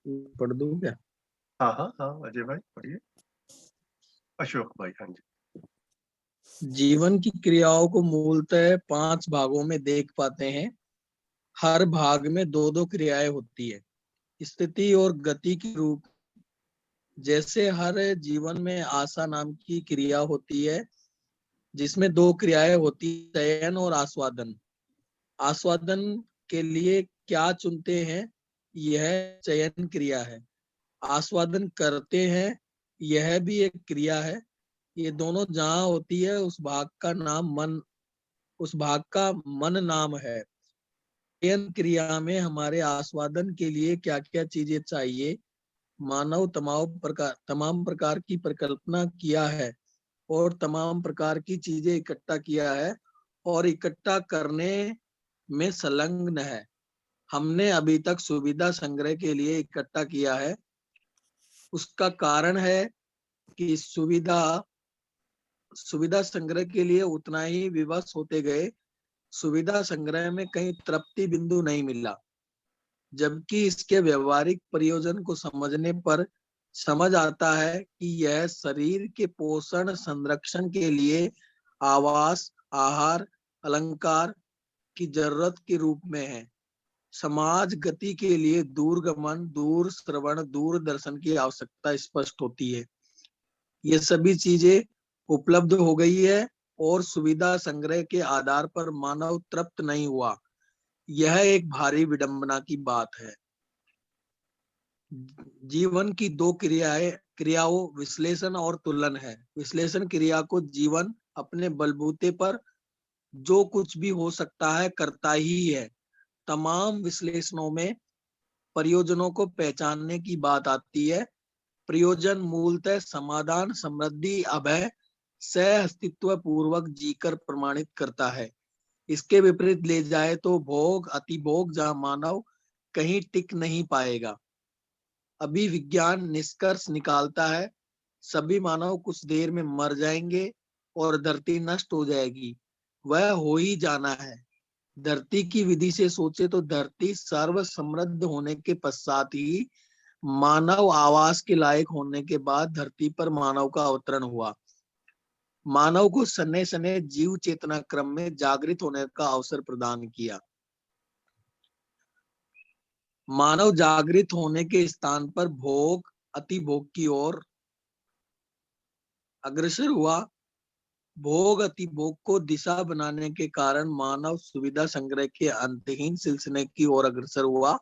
पढ़ दूं क्या? हाँ हाँ हाँ, अजय भाई पढ़िए। अशोक भाई, हाँ जी। जीवन की क्रियाओं को मूलतः 5 भागों में देख पाते हैं। हर भाग में दो दो क्रियाएं होती है, स्थिति और गति के रूप। जैसे हर जीवन में आशा नाम की क्रिया होती है, जिसमें दो क्रियाएं होती है, चयन और आस्वादन। आस्वादन के लिए क्या चुनते हैं, यह चयन क्रिया है। आस्वादन करते हैं, यह भी एक क्रिया है। ये दोनों जहाँ होती है, उस भाग का मन नाम है। चयन क्रिया में हमारे आस्वादन के लिए क्या क्या चीजें चाहिए, मानव तमाम प्रकार की परिकल्पना किया है और तमाम प्रकार की चीजें इकट्ठा किया है और इकट्ठा करने में संलग्न है। हमने अभी तक सुविधा संग्रह के लिए इकट्ठा किया है। उसका कारण है कि सुविधा संग्रह के लिए उतना ही विवश होते गए। सुविधा संग्रह में कहीं तृप्ति बिंदु नहीं मिला, जबकि इसके व्यवहारिक प्रयोजन को समझने पर समझ आता है कि यह शरीर के पोषण संरक्षण के लिए आवास, आहार, अलंकार की जरूरत के रूप में है। समाज गति के लिए दूरगमन, दूर श्रवण, दूरदर्शन की आवश्यकता स्पष्ट होती है। ये सभी चीजें उपलब्ध हो गई है और सुविधा संग्रह के आधार पर मानव तृप्त नहीं हुआ। यह एक भारी विडंबना की बात है। जीवन की दो क्रियाओं विश्लेषण और तुलन है। विश्लेषण क्रिया को जीवन अपने बलबूते पर जो कुछ भी हो सकता है करता ही है। तमाम विश्लेषणों में प्रयोजनों को पहचानने की बात आती है। प्रयोजन मूलतः समाधान, समृद्धि, अभय, सह अस्तित्व पूर्वक जीकर प्रमाणित करता है। इसके विपरीत ले जाए तो भोग, अतिभोग, जहां मानव कहीं टिक नहीं पाएगा। अभी विज्ञान निष्कर्ष निकालता है, सभी मानव कुछ देर में मर जाएंगे और धरती नष्ट हो जाएगी। वह हो ही जाना है। धरती की विधि से सोचे तो धरती सर्व समृद्ध होने के पश्चात ही मानव आवास के लायक होने के बाद धरती पर मानव का अवतरण हुआ। मानव को सने सने जीव चेतना क्रम में जागृत होने का अवसर प्रदान किया। मानव जागृत होने के स्थान पर भोग, अतिभोग की ओर अग्रसर हुआ। भोग, अतिभोग को दिशा बनाने के कारण मानव सुविधा संग्रह के अंतहीन सिलसिले की ओर अग्रसर हुआ।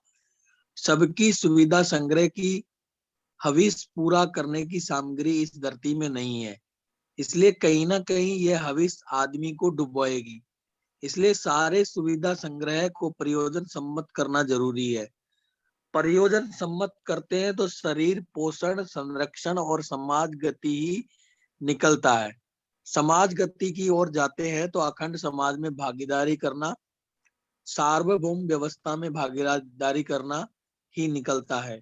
सबकी सुविधा संग्रह की हविस पूरा करने की सामग्री इस धरती में नहीं है, इसलिए कहीं ना कहीं यह हविस आदमी को डुबोएगी। इसलिए सारे सुविधा संग्रह को प्रयोजन सम्मत करना जरूरी है। प्रयोजन सम्मत करते हैं तो शरीर पोषण, संरक्षण और समाज गति ही निकलता है। समाज गति की ओर जाते हैं तो अखंड समाज में भागीदारी करना, सार्वभौम व्यवस्था में भागीदारी करना ही निकलता है।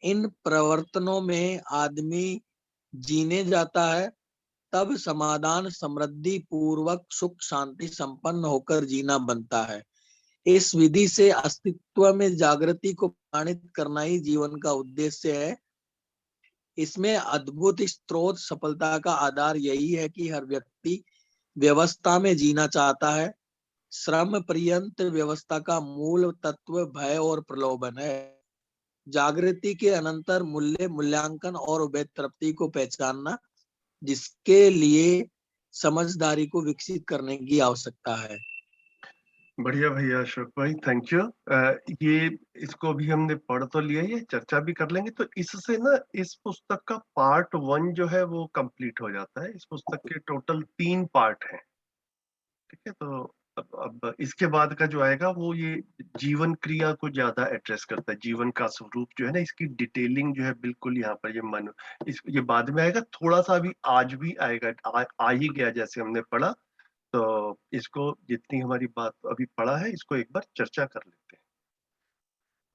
इन प्रवर्तनों में आदमी जीने जाता है, तब समाधान, समृद्धि पूर्वक, सुख शांति संपन्न होकर जीना बनता है। इस विधि से अस्तित्व में जागृति को प्रमाणित करना ही जीवन का उद्देश्य है। इसमें अद्भुत स्रोत सफलता का आधार यही है कि हर व्यक्ति व्यवस्था में जीना चाहता है। श्रम पर्यंत व्यवस्था का मूल तत्व भय और प्रलोभन है। जागृति के अनंतर मूल्य, मूल्यांकन और उभय तृप्ति को पहचानना, जिसके लिए समझदारी को विकसित करने की आवश्यकता है। बढ़िया भैया अशोक भाई, थैंक यू। ये इसको भी हमने पढ़ तो लिया, ये चर्चा भी कर लेंगे, तो इससे ना इस पुस्तक का पार्ट 1 जो है वो कंप्लीट हो जाता है। इस पुस्तक के टोटल 3 पार्ट हैं, ठीक है। तो अब इसके बाद का जो आएगा वो ये जीवन क्रिया को ज्यादा एड्रेस करता है। जीवन का स्वरूप जो है ना, इसकी डिटेलिंग जो है बिल्कुल यहाँ पर ये ये बाद में आएगा, थोड़ा सा अभी आज भी आएगा, आ ही गया जैसे हमने पढ़ा। तो इसको जितनी हमारी बात अभी पढ़ा है, इसको एक बार चर्चा कर लेते हैं।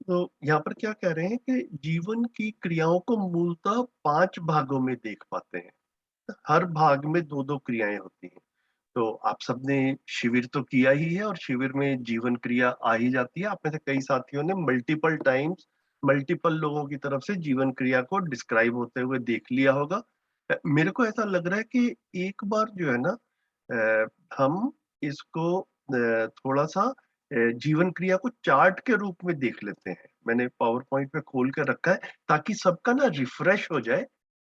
तो यहाँ पर क्या कह रहे हैं कि जीवन की क्रियाओं को मूलतः 5 भागों में देख पाते हैं। हर भाग में दो दो क्रियाएं होती हैं। तो आप सबने शिविर तो किया ही है, और शिविर में जीवन क्रिया आ ही जाती है। आप में से कई साथियों ने मल्टीपल टाइम्स मल्टीपल लोगों की तरफ से जीवन क्रिया को डिस्क्राइब होते हुए देख लिया होगा। मेरे को ऐसा लग रहा है कि एक बार जो है ना हम इसको थोड़ा-सा जीवन क्रिया को चार्ट के रूप में देख लेते हैं। मैंने पावर पॉइंट में खोल के रखा है ताकि सबका ना रिफ्रेश हो जाए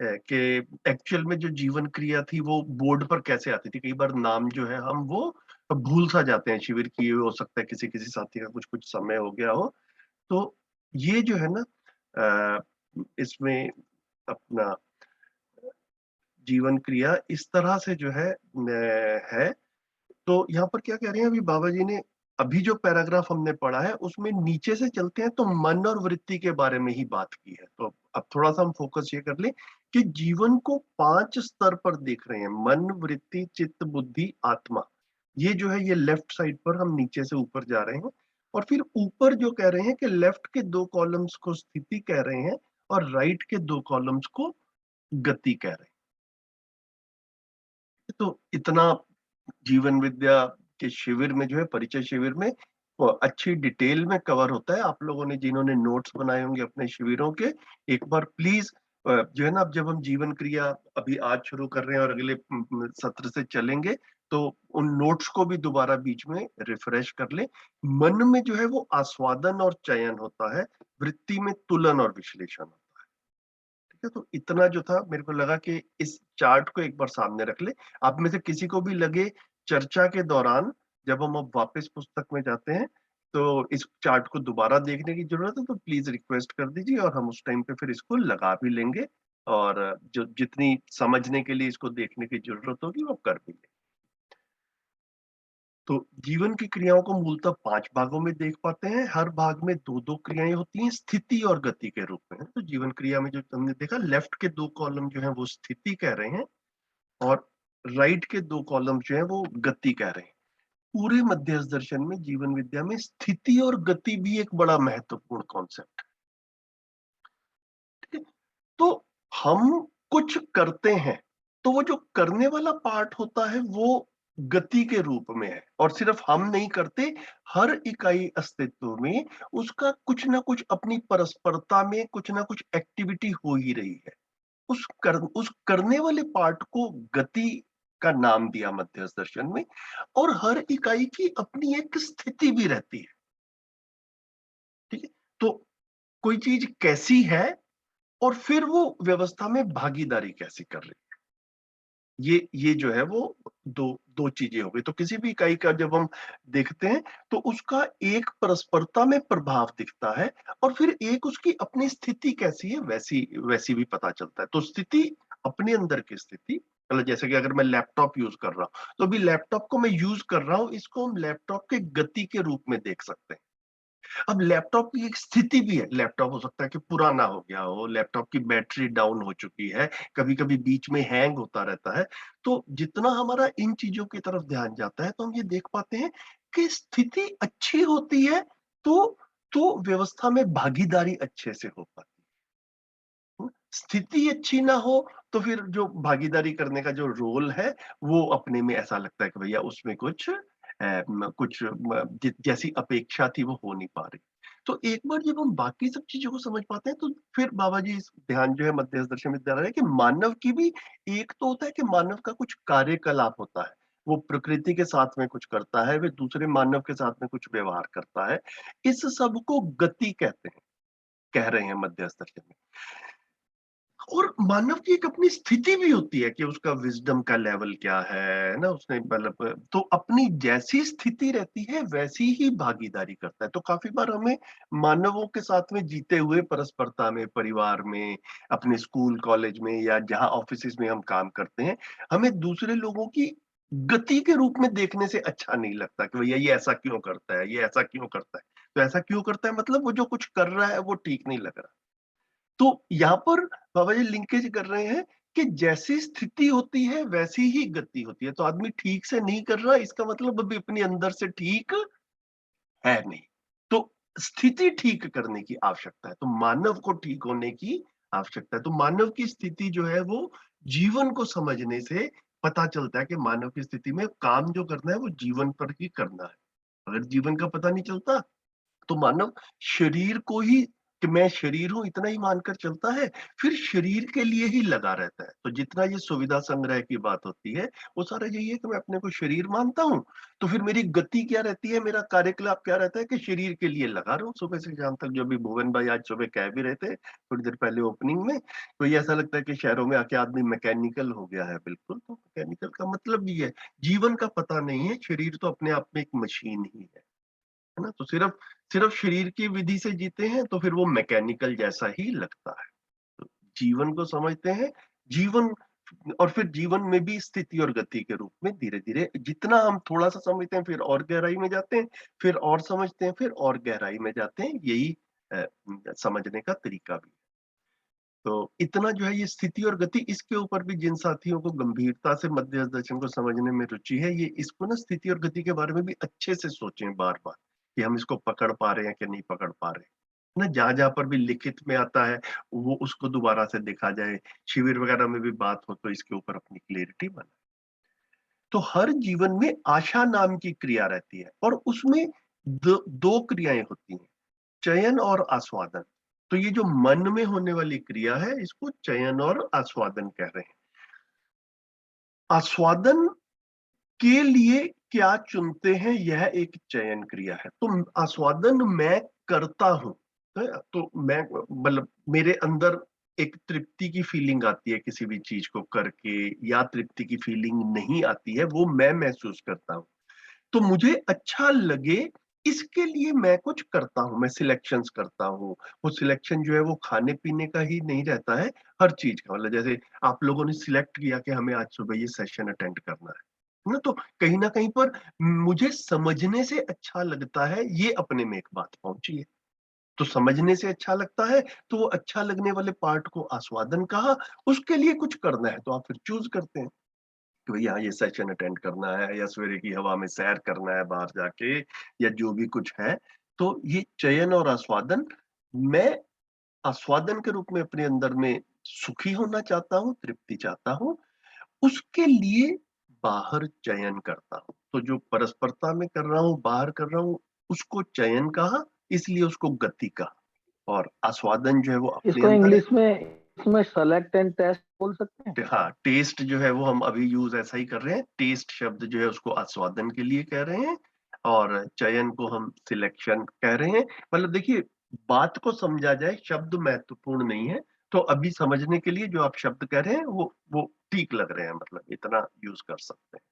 कि एक्चुअल में जो जीवन क्रिया थी वो बोर्ड पर कैसे आती थी। कई बार नाम जो है हम वो भूल सा जाते हैं, शिविर की हो सकता है किसी-किसी साथी का कुछ-कुछ समय हो गया हो। तो ये जो है ना इसमें अपना जीवन क्रिया इस तरह से जो है है। तो यहाँ पर क्या कह रहे हैं अभी बाबा जी ने, अभी जो पैराग्राफ हमने पढ़ा है उसमें नीचे से चलते हैं तो मन और वृत्ति के बारे में ही बात की है। तो अब थोड़ा-सा हम फोकस ये कर लें कि जीवन को 5 स्तर पर देख रहे हैं। मन, वृत्ति, चित्त, बुद्धि, आत्मा। ये जो है ये लेफ्ट साइड पर हम नीचे से ऊपर जा रहे हैं और फिर ऊपर जो कह रहे हैं कि लेफ्ट के 2 कॉलम्स को स्थिति कह रहे हैं और राइट के 2 कॉलम्स को गति कह रहे हैं। तो इतना जीवन विद्या के शिविर में जो है, परिचय शिविर में अच्छी डिटेल में कवर होता है। आप लोगों ने जिन्होंने नोट्स बनाए होंगे अपने शिविरों के, एक बार प्लीज जो है ना, अब जब हम जीवन क्रिया अभी आज शुरू कर रहे हैं और अगले सत्र से चलेंगे, तो उन नोट्स को भी दोबारा बीच में रिफ्रेश कर लें। मन में जो है वो आस्वादन और चयन होता है, वृत्ति में तुलन और विश्लेषण होता है। ठीक है, तो इतना जो था मेरे को लगा कि इस चार्ट को एक बार सामने रख ले। आप में से किसी को भी लगे चर्चा के दौरान जब हम अब वापस पुस्तक में जाते हैं तो इस चार्ट को दोबारा देखने की जरूरत है, तो प्लीज रिक्वेस्ट कर दीजिए और हम उस टाइम पे फिर इसको लगा भी लेंगे और जो जितनी समझने के लिए इसको देखने की जरूरत होगी वो कर भी लेंगे। तो जीवन की क्रियाओं को मूलतः 5 भागों में देख पाते हैं। हर भाग में 2-2 क्रियाएं होती हैं, स्थिति और गति के रूप में। तो जीवन क्रिया में जो हमने देखा, लेफ्ट के 2 कॉलम जो हैं वो स्थिति कह रहे हैं और राइट के 2 कॉलम जो हैं वो गति कह रहे हैं। पूरे मध्यस्थ दर्शन में, जीवन विद्या में स्थिति और गति भी एक बड़ा महत्वपूर्ण कॉन्सेप्ट है। ठीक है? तो हम कुछ करते हैं, तो वो जो करने वाला पार्ट होता है वो गति के रूप में है और सिर्फ हम नहीं करते, हर इकाई अस्तित्व में उसका कुछ ना कुछ अपनी परस्परता में कुछ ना कुछ एक्टिविटी हो ही रही है। उस करने वाले पार्ट को गति का नाम दिया मध्यस्थ दर्शन में। और हर इकाई की अपनी एक स्थिति भी रहती है। ठीक है, तो कोई चीज कैसी है और फिर वो व्यवस्था में भागीदारी कैसे कर रही है, ये जो है वो दो दो चीजें हो गई। तो किसी भी इकाई का जब हम देखते हैं तो उसका एक परस्परता में प्रभाव दिखता है और फिर एक उसकी अपनी स्थिति कैसी है वैसी वैसी भी पता चलता है। तो स्थिति, अपने अंदर की स्थिति, मतलब जैसे कि अगर मैं लैपटॉप यूज कर रहा हूं तो अभी लैपटॉप को मैं यूज कर रहा हूं, इसको हम लैपटॉप के गति के रूप में देख सकते हैं। अब लैपटॉप की एक स्थिति भी है, लैपटॉप हो सकता है कि पुराना हो गया हो, लैपटॉप की बैटरी डाउन हो चुकी है, कभी-कभी बीच में हैंग होता रहता है। तो जितना हमारा इन चीज़ों की तरफ ध्यान जाता है, तो हम ये देख पाते हैं कि स्थिति अच्छी होती है, तो व्यवस्था में भागीदारी अच्छे से हो पाती है। स्थिति अच्छी ना हो, तो फिर जो भागीदारी करने का जो रोल है, वो अपने में ऐसा लगता है कि भैया उसमें कुछ कुछ जैसी अपेक्षा थी वो हो नहीं पा रही। तो एक बार जब हम बाकी सब चीज़ों को समझ पाते हैं, तो फिर बाबा जी इस ध्यान जो है मध्यस्थ दर्शन में दे रहे हैं कि मानव की भी एक तो होता है कि मानव का कुछ कार्यकलाप होता है। वो प्रकृति के साथ में कुछ करता है, फिर दूसरे मानव के साथ में कुछ व्यवहार करता है। इस सब को गति कहते हैं, कह रहे हैं मध्यस्थ दर्शन में। और मानव की एक अपनी स्थिति भी होती है कि उसका विज़डम का लेवल क्या है ना? उसने मतलब तो अपनी जैसी स्थिति रहती है वैसी ही भागीदारी करता है। तो काफ़ी बार हमें मानवों के साथ में जीते हुए परस्परता में, परिवार में, अपने स्कूल, कॉलेज में या जहाँ ऑफ़िसेज़ में हम काम करते हैं, हमें दूसरे लोगों की गति के रूप में देखने से अच्छा नहीं लगता कि भैया ये ऐसा क्यों करता है? ये ऐसा क्यों करता है? तो ऐसा क्यों करता है मतलब वो जो कुछ कर रहा है वो ठीक नहीं लग रहा। तो यहाँ पर बाबा जी लिंकेज कर रहे हैं कि जैसी स्थिति होती है वैसी ही गति होती है। तो आदमी ठीक से नहीं कर रहा, इसका मतलब अभी अपने अंदर से ठीक है नहीं। तो स्थिति ठीक करने की आवश्यकता है, तो मानव को ठीक होने की आवश्यकता है। तो मानव की स्थिति जो है वो जीवन को समझने से पता चलता है कि मानव की स्थिति में काम जो करना है वो जीवन पर ही करना है। अगर जीवन का पता नहीं चलता तो मानव शरीर को ही कि मैं शरीर हूँ इतना ही मानकर चलता है, फिर शरीर के लिए ही लगा रहता है। तो जितना ये सुविधा संग्रह की बात होती है, वो सारा यही है कि मैं अपने को शरीर मानता हूँ, तो फिर मेरी गति क्या रहती है, मेरा कार्यकलाप क्या रहता है कि शरीर के लिए लगा रहा हूँ सुबह से शाम तक। जो भी भुवन भाई आज सुबह कह भी रहे थे, थोड़ी देर पहले ओपनिंग में, तो ये ऐसा लगता है कि शहरों में आके आदमी मैकेनिकल हो गया है। बिल्कुल, तो मैकेनिकल का मतलब भी है, जीवन का पता नहीं है, शरीर तो अपने आप में एक मशीन ही है ना? तो सिर्फ सिर्फ शरीर की विधि से जीते हैं तो फिर वो मैकेनिकल जैसा ही लगता है। तो जीवन को समझते हैं, जीवन और फिर जीवन में भी स्थिति और गति के रूप में धीरे-धीरे जितना हम थोड़ा-सा समझते हैं फिर और गहराई में जाते हैं, फिर और समझते हैं, फिर और गहराई में जाते हैं, यही समझने का तरीका भी है। तो इतना जो है ये स्थिति और गति, इसके ऊपर भी जिन साथियों को गंभीरता से मध्य दर्शन को समझने में रुचि है, ये इसको ना स्थिति और गति के बारे में भी अच्छे से सोचें बार-बार, कि हम इसको पकड़ पा रहे हैं कि नहीं पकड़ पा रहे हैं। ना जहाँ-जहाँ पर भी लिखित में आता है, वो उसको दोबारा से देखा जाए, शिविर वगैरह में भी बात हो तो इसके ऊपर अपनी क्लैरिटी बनाएँ। तो हर जीवन में आशा नाम की क्रिया रहती है और उसमें दो क्रियाएँ होती हैं, चयन और आस्वादन। तो ये जो मन में होने वाली क्रिया है, इसको चयन और आस्वादन कह रहे हैं। आस्वादन के लिए क्या चुनते हैं, यह एक चयन क्रिया है। तो आस्वादन मैं करता हूँ, है? तो मैं मतलब मेरे अंदर एक तृप्ति की फीलिंग आती है किसी भी चीज़ को करके, या तृप्ति की फीलिंग नहीं आती है, वो मैं महसूस करता हूँ। तो मुझे अच्छा लगे, इसके लिए मैं कुछ करता हूँ, मैं सिलेक्शंस करता हूँ। वो सिलेक्शन जो है वो खाने-पीने का ही नहीं रहता है, हर चीज़ का। मतलब जैसे आप लोगों ने सिलेक्ट किया कि हमें आज सुबह ये सेशन अटेंड करना है ना? तो कहीं न कहीं पर मुझे समझने से अच्छा लगता है, ये अपने में एक बात पहुँची है। तो समझने से अच्छा लगता है, तो वो अच्छा लगने वाले पार्ट को आस्वादन कहा, उसके लिए कुछ करना है, तो आप फिर चूज़ करते हैं। कि भई हाँ, ये सेशन अटेंड करना है या सवेरे की हवा में सैर करना है बाहर जाके, या जो भी कुछ है। तो ये चयन और आस्वादन, मैं आस्वादन के रूप में अपने अंदर में सुखी होना चाहता हूँ, तृप्ति चाहता हूँ, उसके लिए बाहर चयन करता हूँ। तो जो परस्परता में कर रहा हूँ, बाहर कर रहा हूँ, उसको चयन कहा, इसलिए उसको गति कहा। और आस्वादन जो है वो अपने इसको अंदर है। इंग्लिश में इसमें सेलेक्ट एंड टेस्ट बोल सकते हैं। हाँ, टेस्ट जो है वो हम अभी यूज़ ऐसा ही कर रहे हैं। टेस्ट शब्द जो है उसको आस्वादन के लिए कह रहे हैं और चयन को हम सिलेक्शन कह रहे हैं। मतलब देखिए, बात को समझा जाए, शब्द महत्वपूर्ण नहीं है। तो अभी समझने के लिए जो आप शब्द कह रहे हैं वो ठीक लग रहे हैं, मतलब इतना यूज़ कर सकते हैं।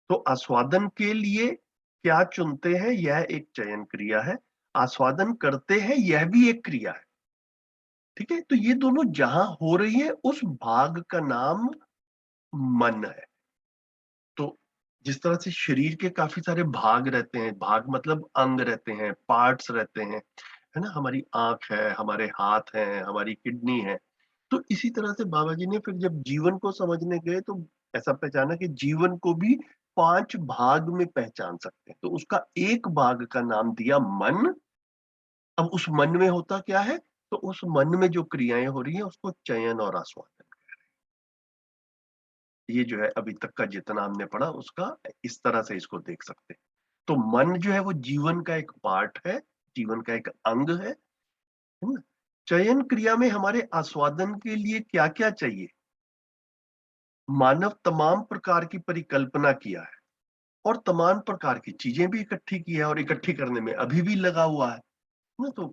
तो आस्वादन के लिए क्या चुनते हैं, यह एक चयन क्रिया है। आस्वादन करते हैं, यह भी एक क्रिया है। ठीक है? तो ये दोनों जहाँ हो रही है, उस भाग का नाम मन है। तो जिस तरह से शरीर के काफ़ी सारे भाग रहते हैं, भाग मतलब अंग रहते हैं, पार्ट्स रहते हैं, है ना? हमारी आँख है, हमारे हाथ हैं, हमारी किडनी है। तो इसी तरह से बाबा जी ने फिर जब जीवन को समझने गए तो ऐसा पहचाना कि जीवन को भी 5 भाग में पहचान सकते हैं। तो उसका एक भाग का नाम दिया मन। अब उस मन में होता क्या है? तो उस मन में जो क्रियाएँ हो रही हैं उसको चयन और आस्वादन। ये जो है अभी तक का जितना हमने पढ़ा उसका इस तरह से इसको देख सकते हैं। तो मन जो है वो जीवन का एक पार्ट है, जीवन का एक अंग है ना? चयन क्रिया में हमारे आस्वादन के लिए क्या-क्या चाहिए? मानव तमाम प्रकार की परिकल्पना किया है और तमाम प्रकार की चीज़ें भी इकट्ठी की है और इकट्ठी करने में अभी भी लगा हुआ है। ना तो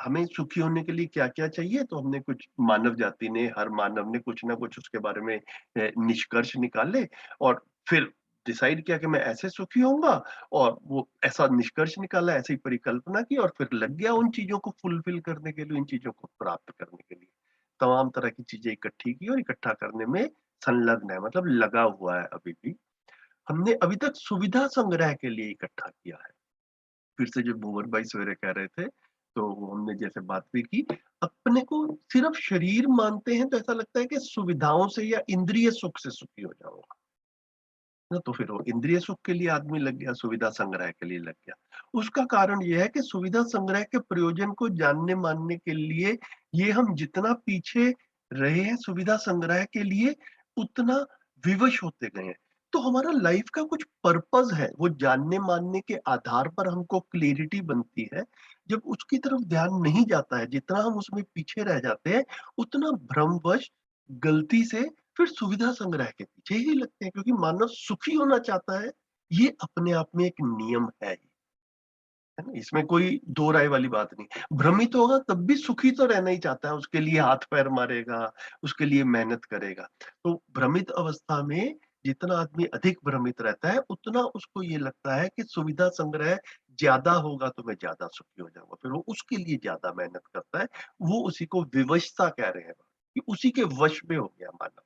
हमें सुखी होने के लिए क्या-क्या चाहिए? तो हमने कुछ मानव जाति ने, हर मानव ने कुछ ना कुछ उसके बारे में निष्कर्ष निकाले और फिर डिसाइड किया कि मैं ऐसे सुखी होऊँगा, और वो ऐसा निष्कर्ष निकाला, ऐसी परिकल्पना की और फिर लग गया उन चीज़ों को फुलफिल करने के लिए, उन चीज़ों को प्राप्त करने के लिए। तमाम तरह की चीज़ें इकट्ठी की और इकट्ठा करने में संलग्न है, मतलब लगा हुआ है अभी भी। हमने अभी तक सुविधा संग्रह के लिए इकट्ठा किया है। फिर से जो भुवन भाई सवेरे कह रहे थे, तो वो हमने जैसे बात भी की, अपने को सिर्फ शरीर मानते हैं तो ऐसा लगता है कि सुविधाओं से या इंद्रिय सुख से सुखी हो जाऊँगा। ना तो फिर वो इंद्रिय सुख के लिए आदमी लग गया, सुविधा संग्रह के लिए लग गया। उसका कारण ये है कि सुविधा संग्रह के प्रयोजन को जानने मानने के लिए ये हम जितना पीछे रहे हैं सुविधा संग्रह के लिए, उतना विवश होते गए हैं। तो हमारा लाइफ का कुछ पर्पस है, वो जानने मानने के आधार पर हमको क्लैरिटी बनती है। जब उसकी तरफ ध्यान नहीं जाता है, जितना हम उसमें पीछे रह जाते हैं, उतना भ्रमवश गलती से फिर सुविधा संग्रह के पीछे ही लगते हैं, क्योंकि मानव सुखी होना चाहता है। ये अपने आप में एक नियम है ही, है ना? इसमें कोई दो राय वाली बात नहीं। भ्रमित होगा तब भी सुखी तो रहना ही चाहता है, उसके लिए हाथ पैर मारेगा, उसके लिए मेहनत करेगा। तो भ्रमित अवस्था में जितना आदमी अधिक भ्रमित रहता है, उतना उसको ये लगता है कि सुविधा संग्रह ज्यादा होगा तो मैं ज्यादा सुखी हो जाऊंगा, फिर वो उसके लिए ज्यादा मेहनत करता है। वो उसी को विवशता कह रहे हैं, कि उसी के वश में हो गया मानव।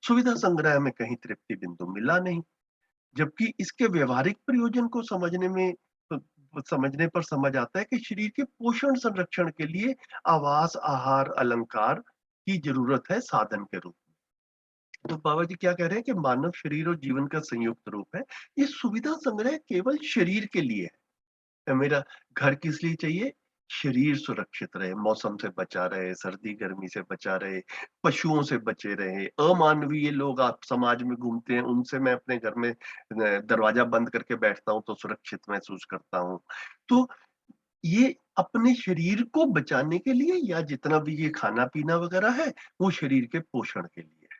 सुविधा संग्रह में कहीं तृप्ति बिंदु मिला नहीं, जबकि इसके व्यवहारिक प्रयोजन को समझने पर समझ आता है कि शरीर के पोषण संरक्षण के लिए आवास, आहार, अलंकार की जरूरत है साधन के रूप में। तो बाबा जी क्या कह रहे हैं कि मानव शरीर और जीवन का संयुक्त रूप है। ये सुविधा संग्रह केवल शरीर के लिए है। मेरा घर किस लिए चाहिए? शरीर सुरक्षित रहे, मौसम से बचा रहे, सर्दी गर्मी से बचा रहे, पशुओं से बचे रहे। अमानवीय लोग आप समाज में घूमते हैं, उनसे मैं अपने घर में दरवाजा बंद करके बैठता हूँ तो सुरक्षित महसूस करता हूँ। तो ये अपने शरीर को बचाने के लिए, या जितना भी ये खाना पीना वगैरह है, वो शरीर के पोषण के लिए है।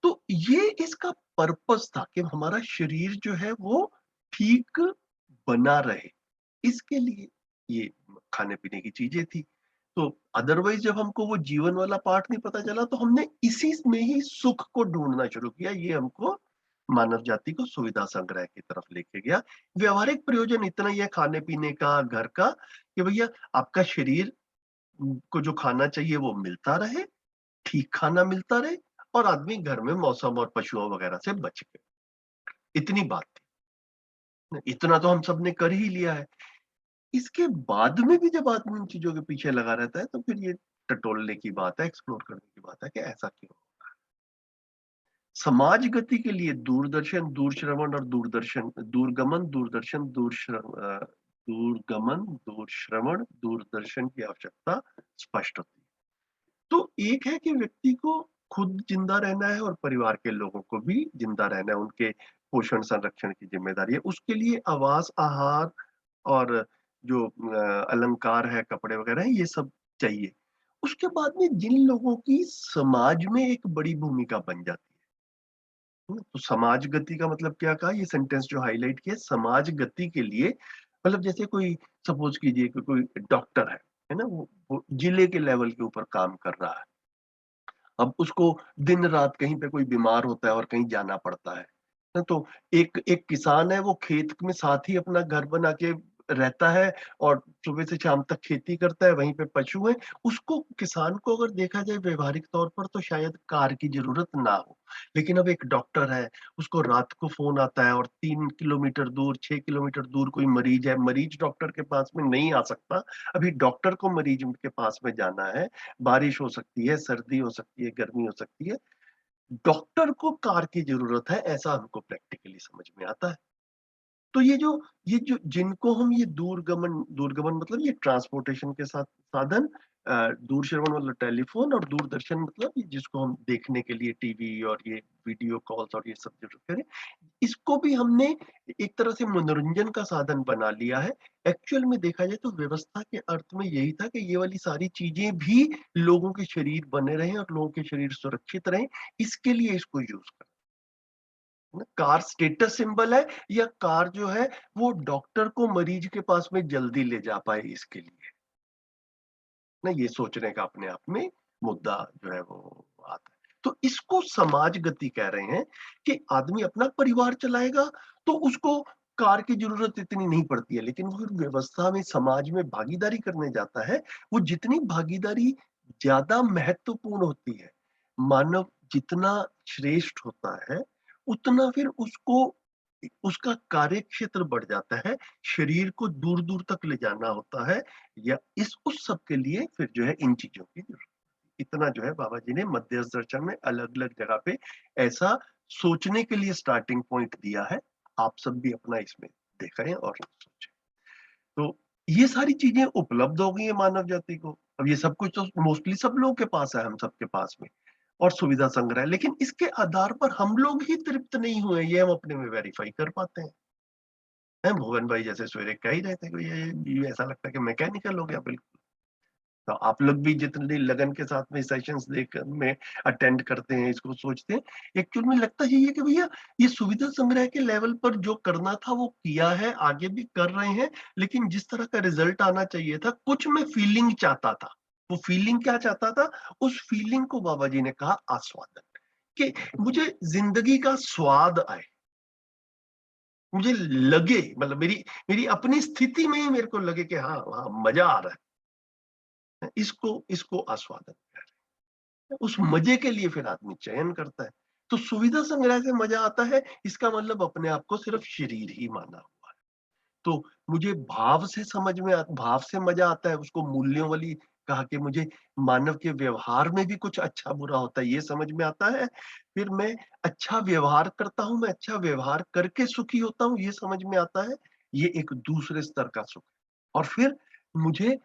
तो ये इसका पर्पस था कि हमारा शरीर जो है वो ठीक बना रहे, इसके लिए ये खाने पीने की चीजें थी। तो अदरवाइज जब हमको वो जीवन वाला पार्ट नहीं पता चला, तो हमने इसी में ही सुख को ढूंढना शुरू किया। ये हमको मानव जाति को सुविधा संग्रह की तरफ लेके गया। व्यवहारिक प्रयोजन इतना ही है खाने पीने का, घर का, कि भैया आपका शरीर को जो खाना चाहिए वो मिलता रहे, ठीक खाना मिलता रहे, और आदमी घर में मौसम और पशुओं वगैरह से बच गए। इतनी बात थी। इतना तो हम सब ने कर ही लिया है। इसके बाद में भी जब आदमी इन चीजों के पीछे लगा रहता है, तो फिर ये टटोलने की बात है, एक्सप्लोर करने की बात है कि ऐसा क्यों। समाज गति के लिए दूरदर्शन, दूरश्रवण और दूरदर्शन, दूरगमन, दूरदर्शन, दूरगमन, दूरश्रवण, दूरदर्शन की आवश्यकता स्पष्ट होती है। तो एक है कि व्यक्ति को खुद जिंदा रहना है और परिवार के लोगों को भी जिंदा रहना है, उनके पोषण संरक्षण की जिम्मेदारी है। उसके लिए आवास, आहार और जो अलंकार है, कपड़े वगैरह है, ये सब चाहिए। उसके बाद में जिन लोगों की समाज में एक बड़ी भूमिका बन जाती है, तो समाज गति का मतलब क्या कहा, ये सेंटेंस जो हाईलाइट किया, समाज गति के लिए मतलब जैसे कोई सपोज कीजिए कि कोई डॉक्टर है ना, वो जिले के लेवल के ऊपर काम कर रहा है। अब उसको दिन रात कहीं पे कोई बीमार होता है और कहीं जाना पड़ता है ना। तो एक एक किसान है, वो खेत में साथ ही अपना घर बना के रहता है और सुबह से शाम तक खेती करता है, वहीं पे पशु है। उसको, किसान को अगर देखा जाए व्यवहारिक तौर पर, तो शायद कार की जरूरत ना हो। लेकिन अब एक डॉक्टर है, उसको रात को फोन आता है और 3 किलोमीटर दूर, 6 किलोमीटर दूर कोई मरीज है, मरीज डॉक्टर के पास में नहीं आ सकता। अभी डॉक्टर को मरीज के पास में जाना है, बारिश हो सकती है, सर्दी हो सकती है, गर्मी हो सकती है, डॉक्टर को कार की जरूरत है, ऐसा हमको प्रैक्टिकली समझ में आता है। तो ये जो जिनको हम ये दूरगमन, दूरगमन मतलब ये ट्रांसपोर्टेशन के साथ साधन, दूरश्रवण मतलब टेलीफोन, और दूरदर्शन मतलब ये जिसको हम देखने के लिए टीवी और ये वीडियो कॉल्स और ये सब जरूरत करें, इसको भी हमने एक तरह से मनोरंजन का साधन बना लिया है। एक्चुअल में देखा जाए तो व्यवस्था के अर्थ में यही था कि ये वाली सारी चीजें भी लोगों के शरीर बने रहें और लोगों के शरीर सुरक्षित रहें, इसके लिए इसको यूज कर। कार स्टेटस सिंबल है, या कार जो है वो डॉक्टर को मरीज के पास में जल्दी ले जा पाए, इसके लिए ना, ये सोचने का अपने आप में मुद्दा जो है वो आता है। तो इसको समाज गति कह रहे हैं कि आदमी अपना परिवार चलाएगा तो उसको कार की जरूरत इतनी नहीं पड़ती है, लेकिन वो फिर व्यवस्था में, समाज में भागीदारी करने जाता है, वो जितनी भागीदारी ज्यादा महत्वपूर्ण होती है, मानव जितना श्रेष्ठ होता है, उतना फिर उसको उसका कार्य क्षेत्र बढ़ जाता है, शरीर को दूर दूर तक ले जाना होता है, या उस सब के लिए फिर जो है इन चीजों की जरूरत। इतना जो है बाबा जी ने मध्यस्थ दर्शन में अलग अलग जगह पे ऐसा सोचने के लिए स्टार्टिंग पॉइंट दिया है। आप सब भी अपना इसमें देखें और सोचें। तो ये सारी चीजें उपलब्ध हो गई है मानव जाति को। अब ये सब कुछ तो मोस्टली सब लोगों के पास है, हम सबके पास में, और सुविधा संग्रह, लेकिन इसके आधार पर हम लोग ही तृप्त नहीं हुए, ये हम अपने में वेरीफाई कर पाते हैं। है भुवन भाई जैसे सवेरे कह ही रहे थे कि ये ऐसा लगता है कि मैकेनिकल हो गया बिल्कुल। तो आप लोग भी जितनी लगन के साथ में सेशंस देकर में अटेंड करते हैं, इसको सोचते हैं, एक्चुअल में लगता ही है कि भैया ये सुविधा संग्रह के लेवल पर जो करना था वो किया है, आगे भी कर रहे हैं, लेकिन जिस तरह का रिजल्ट आना चाहिए था, कुछ मैं फीलिंग चाहता था। वो फीलिंग क्या चाहता था? उस फीलिंग को बाबा जी ने कहा आस्वादन, कि मुझे जिंदगी का स्वाद आए, मुझे लगे, मतलब मेरी मेरी अपनी स्थिति में ही मेरे को लगे कि हाँ हाँ मजा आ रहा है, इसको इसको आस्वादन कह रहे हैं। उस मजे के लिए फिर आदमी चयन करता है। तो सुविधा संग्रह से मजा आता है, इसका मतलब अपने आप को सिर्फ शरीर ही माना हुआ है। तो मुझे भाव से समझ में भाव से मजा आता है, उसको मूल्यों वाली कहा कि मुझे मानव के व्यवहार में भी कुछ अच्छा बुरा होता है, ये समझ में आता है। फिर मैं अच्छा व्यवहार करता हूँ, मैं अच्छा व्यवहार करके सुखी होता हूँ, ये समझ में आता है। ये एक दूसरे स्तर का सुख है। और फिर मुझे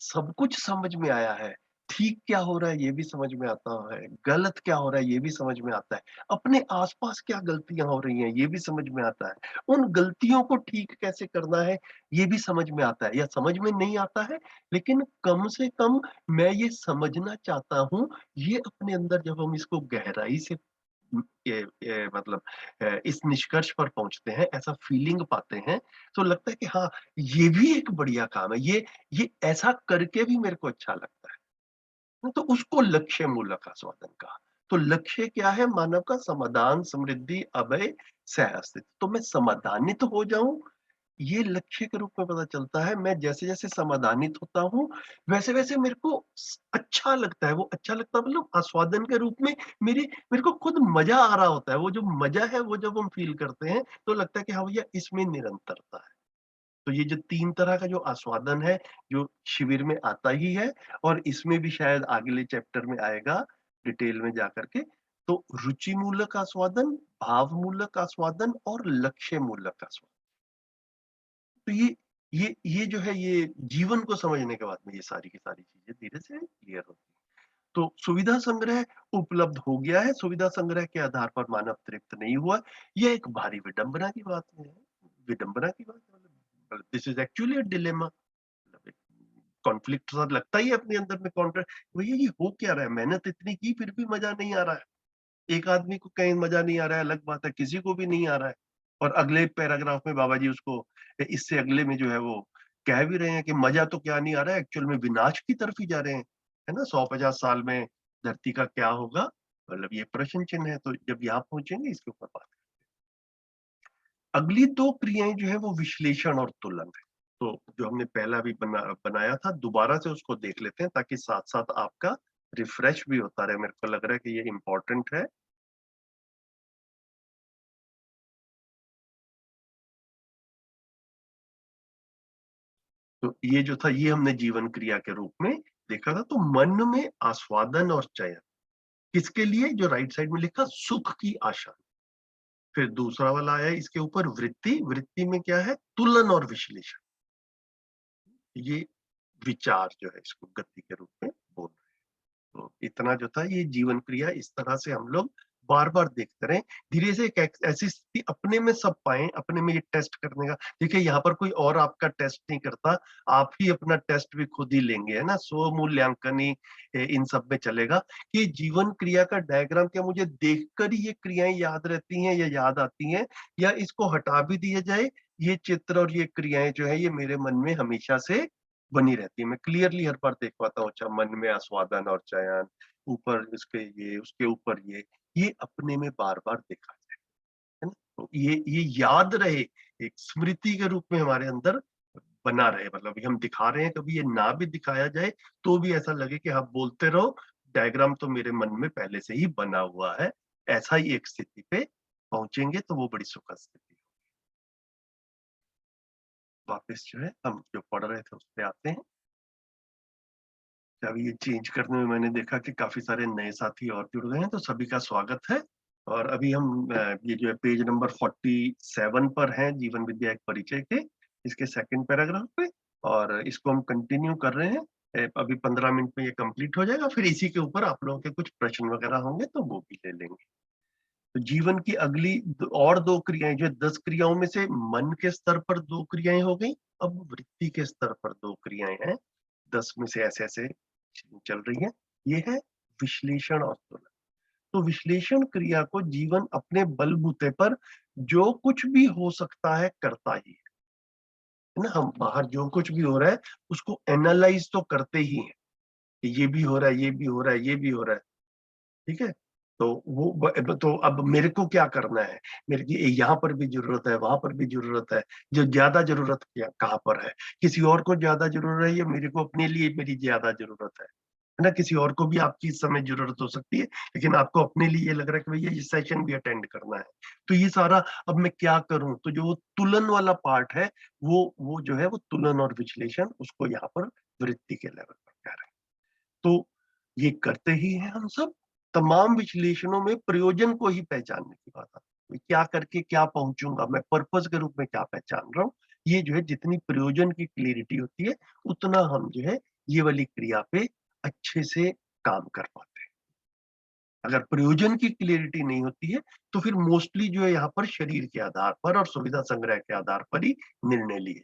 सब कुछ समझ में आया है। ठीक क्या हो रहा है ये भी समझ में आता है, गलत क्या हो रहा है ये भी समझ में आता है, अपने आस-पास क्या गलतियाँ हो रही हैं ये भी समझ में आता है, उन गलतियों को ठीक कैसे करना है ये भी समझ में आता है, या समझ में नहीं आता है लेकिन कम से कम मैं ये समझना चाहता हूँ। ये अपने अंदर जब हम इसको गहराई से ये मतलब इस निष्कर्ष पर पहुँचते हैं, ऐसा फीलिंग पाते हैं, तो लगता है कि हाँ, ये भी एक बढ़िया काम है। ये ऐसा करके भी मेरे को अच्छा लगता है। तो उसको लक्ष्य मूलक आस्वादन कहा। तो लक्ष्य क्या है मानव का? समाधान, समृद्धि, अभय, सह-अस्तित्व। तो मैं समाधानित हो जाऊँ, ये लक्ष्य के रूप में पता चलता है। मैं जैसे-जैसे समाधानित होता हूँ, वैसे-वैसे मेरे को अच्छा लगता है। वो अच्छा लगता है मतलब आस्वादन के रूप में मेरे को खुद मज़ा आ रहा होता है। वो जो मज़ा है वो जब हम फ़ील करते हैं, तो लगता है कि हाँ भैया इसमें निरंतरता है। तो ये जो 3 तरह का जो आस्वादन है, जो शिविर में आता ही है, और इसमें भी शायद अगले चैप्टर में आएगा डिटेल में जाकर के। तो रुचि मूलक आस्वादन, भाव मूलक आस्वादन और लक्ष्य मूलक आस्वादन। तो ये जो है ये जीवन को समझने के बाद में ये सारी की सारी चीज़ें धीरे से क्लियर होती हैं। तो सुविधा संग्रह उपलब्ध हो गया है, सुविधा संग्रह के आधार पर मानव तृप्त नहीं हुआ। ये एक भारी विडंबना की बात है। विडंबना की बात है, मतलब this is actually a dilemma. मतलब एक कॉन्फ्लिक्ट सा लगता ही है अपने अंदर में, भैया ये हो क्या रहा है? मेहनत इतनी की फिर भी मज़ा नहीं आ रहा है। एक आदमी को कहीं मज़ा नहीं आ रहा है अलग बात है, किसी को भी नहीं आ रहा है। और अगले पैराग्राफ में बाबा जी उसको इससे अगले में जो है वो कह भी रहे हैं कि मज़ा तो क्या नहीं आ रहा है, एक्चुअल में विनाश की तरफ ही जा रहे हैं। है ना? 150 साल में धरती का क्या होगा? मतलब ये प्रश्न चिन्ह है, तो जब यहाँ पहुँचेंगे इसके ऊपर बात। अगली 2 क्रियाएँ जो है वो विश्लेषण और तुलन है। तो जो हमने पहला भी बनाया था, दोबारा से उसको देख लेते हैं ताकि साथ-साथ आपका रिफ्रेश भी होता रहे। मेरे को लग रहा है कि ये इम्पोर्टेंट है। तो ये जो था ये हमने जीवन क्रिया के रूप में देखा था। तो मन में आस्वादन और चयन किसके लिए? जो राइट साइड में लिखा सुख की आशा। फिर दूसरा वाला आया इसके ऊपर वृत्ति, वृत्ति में क्या है? तुलन और विश्लेषण। ये विचार जो है इसको गति के रूप में बोल रहे हैं। तो इतना जो था ये जीवन क्रिया इस तरह से हम लोग बार-बार देखते रहें। धीरे से एक ऐसी स्थिति अपने में सब पाएँ, अपने में ये टेस्ट करने का। देखिए यहाँ पर कोई और आपका टेस्ट नहीं करता, आप ही अपना टेस्ट भी खुद ही लेंगे, है ना? स्व-मूल्यांकन ही इन सब में चलेगा कि जीवन क्रिया का डायग्राम क्या मुझे देखकर ही ये क्रियाएँ याद रहती हैं या याद आती हैं, या इसको हटा भी दिया जाए, ये चित्र और ये क्रियाएँ जो है ये मेरे मन में हमेशा से बनी रहती है। मैं क्लियरली हर बार देख पाता हूँ, अच्छा मन में आस्वादन और चयन, ऊपर इसके ये, उसके ऊपर ये अपने में बार-बार देखा जाए, है ना? तो ये याद रहे, एक स्मृति के रूप में हमारे अंदर बना रहे। मतलब अभी हम दिखा रहे हैं, कभी ये ना भी दिखाया जाए, तो भी ऐसा लगे कि आप बोलते रहो, डायग्राम तो मेरे मन में पहले से ही बना हुआ है। ऐसा ही एक स्थिति पे पहुँचेंगे तो वो बड़ी सुखद स्थिति। वापस जो है हम जो पढ़ रहे थे उस पे आते हैं। अभी ये चेंज करने में मैंने देखा कि काफ़ी सारे नए साथी और जुड़ गए हैं, तो सभी का स्वागत है। और अभी हम ये जो है पेज नंबर 47 पर हैं, जीवन विद्या एक परिचय के, इसके सेकंड पैराग्राफ पे, और इसको हम कंटिन्यू कर रहे हैं। अभी 15 मिनट में ये कंप्लीट हो जाएगा, फिर इसी के ऊपर आप लोगों के कुछ प्रश्न वगैरह होंगे तो वो भी ले लेंगे। तो जीवन की अगली और 2 क्रियाएं, जो 10 क्रियाओं में से मन के स्तर पर 2 क्रियाएं हो गई, अब वृत्ति के स्तर पर 2 क्रियाएं हैं, 10 में से ऐसे ऐसे चल रही है। ये है विश्लेषण और तुलना। तो विश्लेषण क्रिया को जीवन अपने बलबूते पर जो कुछ भी हो सकता है करता ही है ना। हम बाहर जो कुछ भी हो रहा है उसको एनालाइज तो करते ही हैं कि ये भी हो रहा है, ये भी हो रहा है, ये भी हो रहा है, ठीक है। तो तो अब मेरे को क्या करना है, मेरे की यहाँ पर भी जरूरत है, वहां पर भी जरूरत है, जो ज्यादा जरूरत कहाँ पर है, किसी और को ज्यादा जरूरत है या मेरे को अपने लिए मेरी ज्यादा जरूरत है ना। किसी और को भी आपकी इस समय जरूरत हो सकती है, लेकिन आपको अपने लिए ये लग रहा है कि भैया ये सेशन भी अटेंड करना है। तो ये सारा अब मैं क्या करूं, तो जो तुलन वाला पार्ट है वो जो है वो तुलन और विश्लेषण, उसको यहाँ पर वृत्ति के लेवल पर कह रहे हैं। तो ये करते ही हैं हम सब। तमाम विश्लेषणों में प्रयोजन को ही पहचानने की बात आती है, क्या करके क्या पहुंचूंगा, मैं पर्पस के रूप में क्या पहचान रहा हूँ। ये जो है जितनी प्रयोजन की क्लियरिटी होती है उतना हम जो है ये वाली क्रिया पे अच्छे से काम कर पाते हैं। अगर प्रयोजन की क्लियरिटी नहीं होती है तो फिर मोस्टली जो है यहाँ पर शरीर के आधार पर और सुविधा संग्रह के आधार पर ही निर्णय लिए।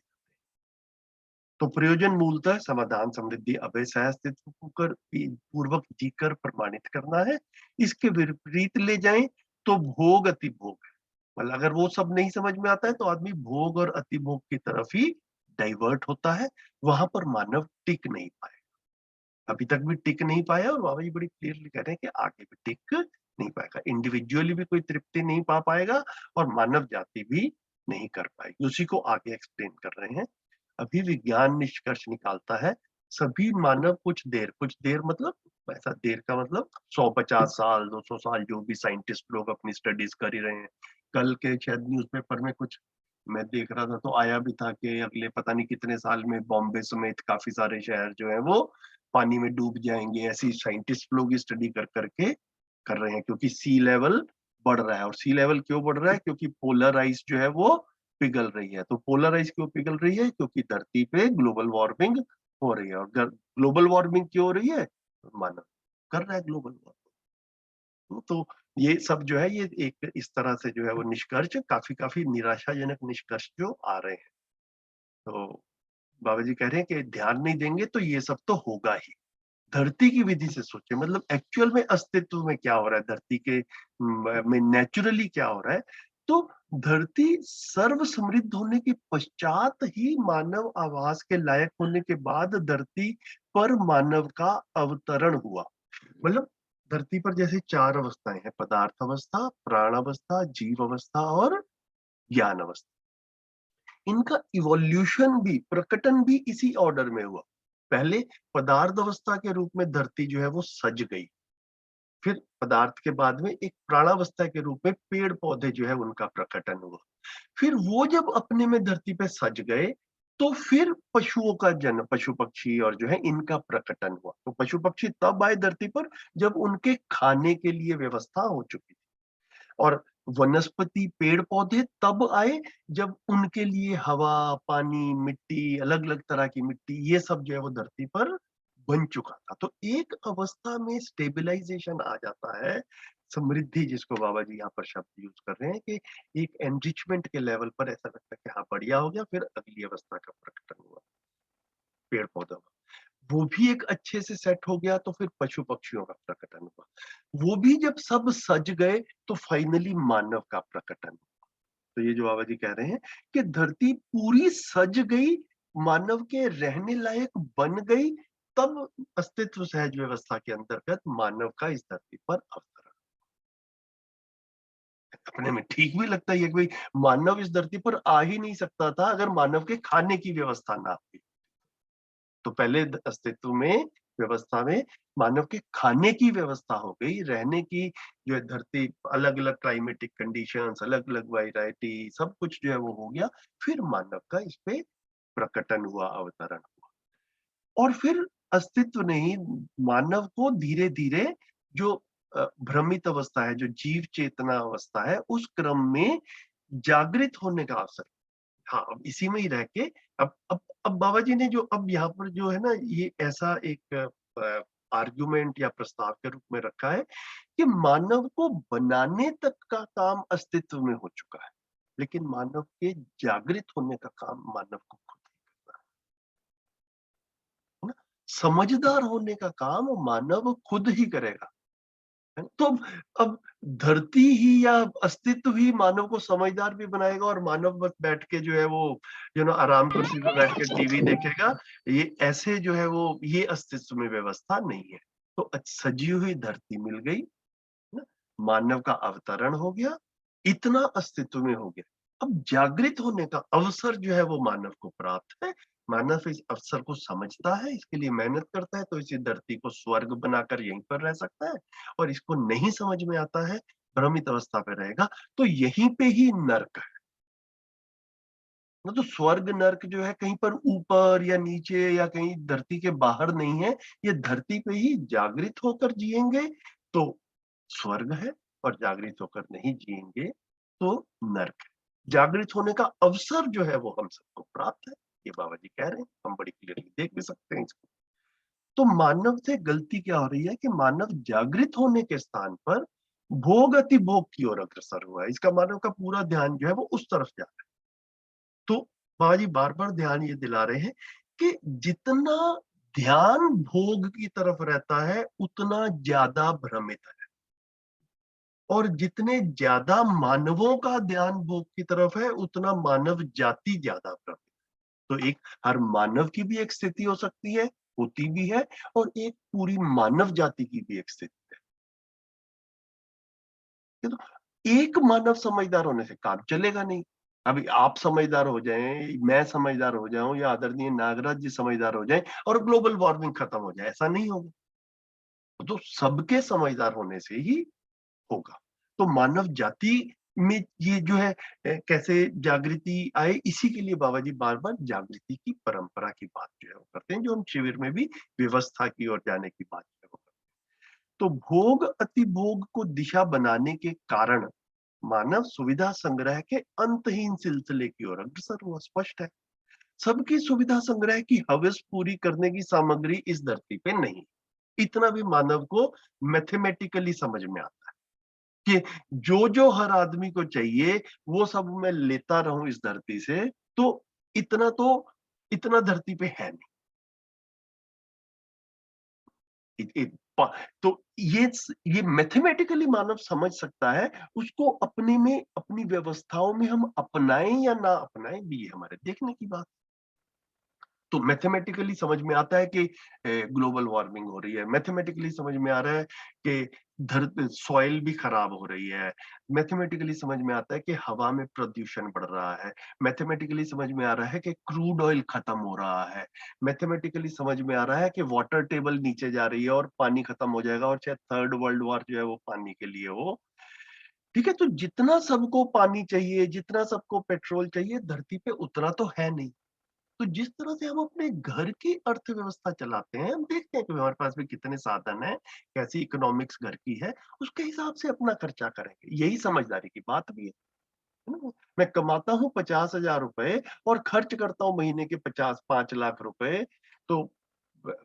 तो प्रयोजन मूलतः समाधान, समृद्धि, अभय, सहअस्तित्व पूर्वक जीकर प्रमाणित करना है। इसके विपरीत ले जाएं तो भोग अति भोग है। मतलब अगर वो सब नहीं समझ में आता है तो आदमी भोग और अति भोग की तरफ ही डाइवर्ट होता है। वहां पर मानव टिक नहीं पाए, अभी तक भी टिक नहीं पाया, और बाबा जी बड़ी क्लियरली कह रहे हैं कि आगे भी टिक नहीं पाएगा। इंडिविजुअली भी कोई तृप्ति नहीं पा पाएगा और मानव जाति भी नहीं कर पाएगी। उसी को आगे एक्सप्लेन कर रहे हैं। अभी विज्ञान निष्कर्ष निकालता है सभी मानव कुछ देर मतलब ऐसा देर का मतलब 150 साल 200 साल जो भी साइंटिस्ट लोग अपनी स्टडीज कर ही रहे हैं। कल के शायद न्यूज़पेपर में कुछ मैं देख रहा था तो आया भी था कि अगले पता नहीं कितने साल में बॉम्बे समेत काफी सारे शहर जो है वो पानी में डूब जाएंगे। ऐसी साइंटिस्ट लोग स्टडी कर करके कर रहे हैं, क्योंकि सी लेवल बढ़ रहा है। और सी लेवल क्यों बढ़ रहा है, क्योंकि पोलर आइस जो है वो पिघल रही है। तो पोलर आइस क्यों पिघल रही है, क्योंकि धरती पे ग्लोबल वार्मिंग हो रही है। और ग्लोबल वार्मिंग क्यों हो रही है, मानव कर रहा है ग्लोबल वार्मिंग। तो ये सब जो है ये एक इस तरह से जो है वो निष्कर्ष काफी निराशाजनक निष्कर्ष जो आ रहे हैं। तो बाबा जी कह रहे हैं कि ध्यान नहीं देंगे तो ये सब तो होगा ही। धरती की विधि से सोचे, मतलब एक्चुअल में अस्तित्व में क्या हो रहा है, धरती के में नेचुरली क्या हो रहा है। तो धरती सर्व समृद्ध होने के पश्चात ही मानव आवास के लायक होने के बाद धरती पर मानव का अवतरण हुआ। मतलब धरती पर जैसे 4 अवस्थाएं हैं, पदार्थ अवस्था, प्राण अवस्था, जीव अवस्था और ज्ञान अवस्था। इनका इवोल्यूशन भी, प्रकटन भी इसी ऑर्डर में हुआ। पहले पदार्थ अवस्था के रूप में धरती जो है वो सज गई, फिर पदार्थ के बाद में एक प्राणावस्था के रूप में पेड़ पौधे जो है उनका प्रकटन हुआ। फिर वो जब अपने में धरती पे सज गए तो फिर पशुओं का जन्म, पशु पक्षी और जो है इनका प्रकटन हुआ। तो पशु पक्षी तब आए धरती पर जब उनके खाने के लिए व्यवस्था हो चुकी थी, और वनस्पति पेड़ पौधे तब आए जब उनके लिए हवा, पानी, मिट्टी, अलग अलग तरह की मिट्टी, ये सब जो है वो धरती पर बन चुका था। तो एक अवस्था में स्टेबलाइजेशन आ जाता है, समृद्धि जिसको बाबा जी यहाँ पर शब्द यूज कर रहे हैं कि एक एनरिचमेंट के लेवल पर ऐसा लगता है कि हाँ बढ़िया हो गया। फिर अगली अवस्था का प्रकटन हुआ पेड़ पौधों का, वो भी एक अच्छे से सेट हो गया। तो फिर पशु पक्षियों का प्रकटन हुआ, वो भी जब सब सज गए तो फाइनली मानव का प्रकटन हुआ। तो ये जो बाबा जी कह रहे हैं कि धरती पूरी सज गई, मानव के रहने लायक बन गई, तब अस्तित्व सहज व्यवस्था के अंतर्गत मानव का इस धरती पर अवतरण। अपने में ठीक भी लगता है कि भाई मानव इस धरती पर आ ही नहीं सकता था अगर मानव के खाने की व्यवस्था ना हुई। तो पहले अस्तित्व में, व्यवस्था में मानव के खाने की व्यवस्था हो गई, रहने की जो है धरती, अलग अलग क्लाइमेटिक कंडीशंस, अलग अलग वैरायटी, सब कुछ जो है वो हो गया। फिर मानव का इस पे प्रकटन हुआ, अवतरण हुआ। और फिर अस्तित्व ने ही मानव को धीरे धीरे जो भ्रमित अवस्था है, जो जीव चेतना अवस्था है, उस क्रम में जागृत होने का अवसर। हाँ, अब इसी में ही रह के अब बाबा जी ने जो अब यहाँ पर जो है ना, ये ऐसा एक आर्गुमेंट या प्रस्ताव के रूप में रखा है कि मानव को बनाने तक का काम अस्तित्व में हो चुका है, लेकिन मानव के जागृत होने का काम मानव को खुद ही करना है ना। समझदार होने का काम मानव खुद ही करेगा, है ना? तो अब धरती ही या अस्तित्व ही मानव को समझदार भी बनाएगा, और मानव बस बैठ के जो है वो आराम कुर्सी पे बैठ के टीवी देखेगा, ये ऐसे जो है वो ये अस्तित्व में व्यवस्था नहीं है। तो सजी हुई धरती मिल गई ना, मानव का अवतरण हो गया, इतना अस्तित्व में हो गया। अब जागृत होने का अवसर जो है वो मानव को प्राप्त है। मानव इस अवसर को समझता है, इसके लिए मेहनत करता है, तो इसी धरती को स्वर्ग बनाकर यहीं पर रह सकता है। और इसको नहीं समझ में आता है, भ्रमित अवस्था पे रहेगा, तो यहीं पे ही नर्क है ना। तो स्वर्ग नर्क जो है कहीं पर ऊपर या नीचे या कहीं धरती के बाहर नहीं है, ये धरती पे ही जागृत होकर जिएंगे तो स्वर्ग है, और जागृत होकर नहीं जिएंगे तो नर्क है। जागृत होने का अवसर जो है वो हम सबको प्राप्त है, ये बाबा जी कह रहे हैं, हम बड़ी क्लियरली देख भी सकते हैं इसको। तो मानव से गलती क्या हो रही है कि मानव जागृत होने के स्थान पर भोग अति भोग की ओर अग्रसर हुआ है। इसका मानव का पूरा ध्यान जो है वो उस तरफ जा रहा है। तो बाबा जी बार बार ध्यान ये दिला रहे हैं कि जितना ध्यान भोग की तरफ रहता है उतना ज्यादा भ्रमित है, और जितने ज्यादा मानवों का ध्यान भोग की तरफ है उतना मानव जाति ज्यादा भ्रमित है। तो एक हर मानव की भी एक स्थिति हो सकती है, होती भी है, और एक पूरी मानव जाति की भी एक स्थिति है। तो एक मानव समझदार होने से काम चलेगा नहीं। अभी आप समझदार हो जाएं, मैं समझदार हो जाऊं, या आदरणीय नागराज जी समझदार हो जाएं और ग्लोबल वार्मिंग खत्म हो जाए, ऐसा नहीं होगा। तो सबके समझदार होने से ही होगा। तो मानव जाति में ये जो है कैसे जागृति आए, इसी के लिए बाबा जी बार बार जागृति की परंपरा की बात जो है वो करते हैं, जो हम शिविर में भी व्यवस्था की ओर जाने की बात जो है वो करते हैं। तो भोग अति भोग को दिशा बनाने के कारण मानव सुविधा संग्रह के अंतहीन सिलसिले की ओर अग्रसर हुआ, स्पष्ट है। सबकी सुविधा संग्रह की हवस पूरी करने की सामग्री इस धरती पे नहीं, इतना भी मानव को मैथमेटिकली समझ में आता है कि जो जो हर आदमी को चाहिए वो सब मैं लेता रहूं इस धरती से, तो इतना धरती पे है नहीं। तो ये मैथमेटिकली मानव समझ सकता है, उसको अपने में अपनी व्यवस्थाओं में हम अपनाएं या ना अपनाएं भी ये हमारे देखने की बात। तो मैथमेटिकली समझ में आता है कि ग्लोबल वार्मिंग हो रही है, मैथमेटिकली समझ में आ रहा है कि सॉइल भी खराब हो रही है, मैथमेटिकली समझ में आता है कि हवा में प्रदूषण बढ़ रहा है, मैथमेटिकली समझ में आ रहा है कि क्रूड ऑयल खत्म हो रहा है, मैथमेटिकली समझ में आ रहा है कि वाटर टेबल नीचे जा रही है और पानी खत्म हो जाएगा, और शायद थर्ड वर्ल्ड वॉर जो है वो पानी के लिए हो। ठीक है, तो जितना सबको पानी चाहिए, जितना सबको पेट्रोल चाहिए धरती पे, उतना तो है नहीं। तो जिस तरह से हम अपने घर की अर्थव्यवस्था चलाते हैं, हम देखते हैं कि हमारे पास भी कितने साधन हैं, कैसी इकोनॉमिक्स घर की है, उसके हिसाब से अपना खर्चा करेंगे, यही समझदारी की बात भी है ना। मैं कमाता हूँ 50,000 रुपए और खर्च करता हूँ महीने के 5 लाख रुपए, तो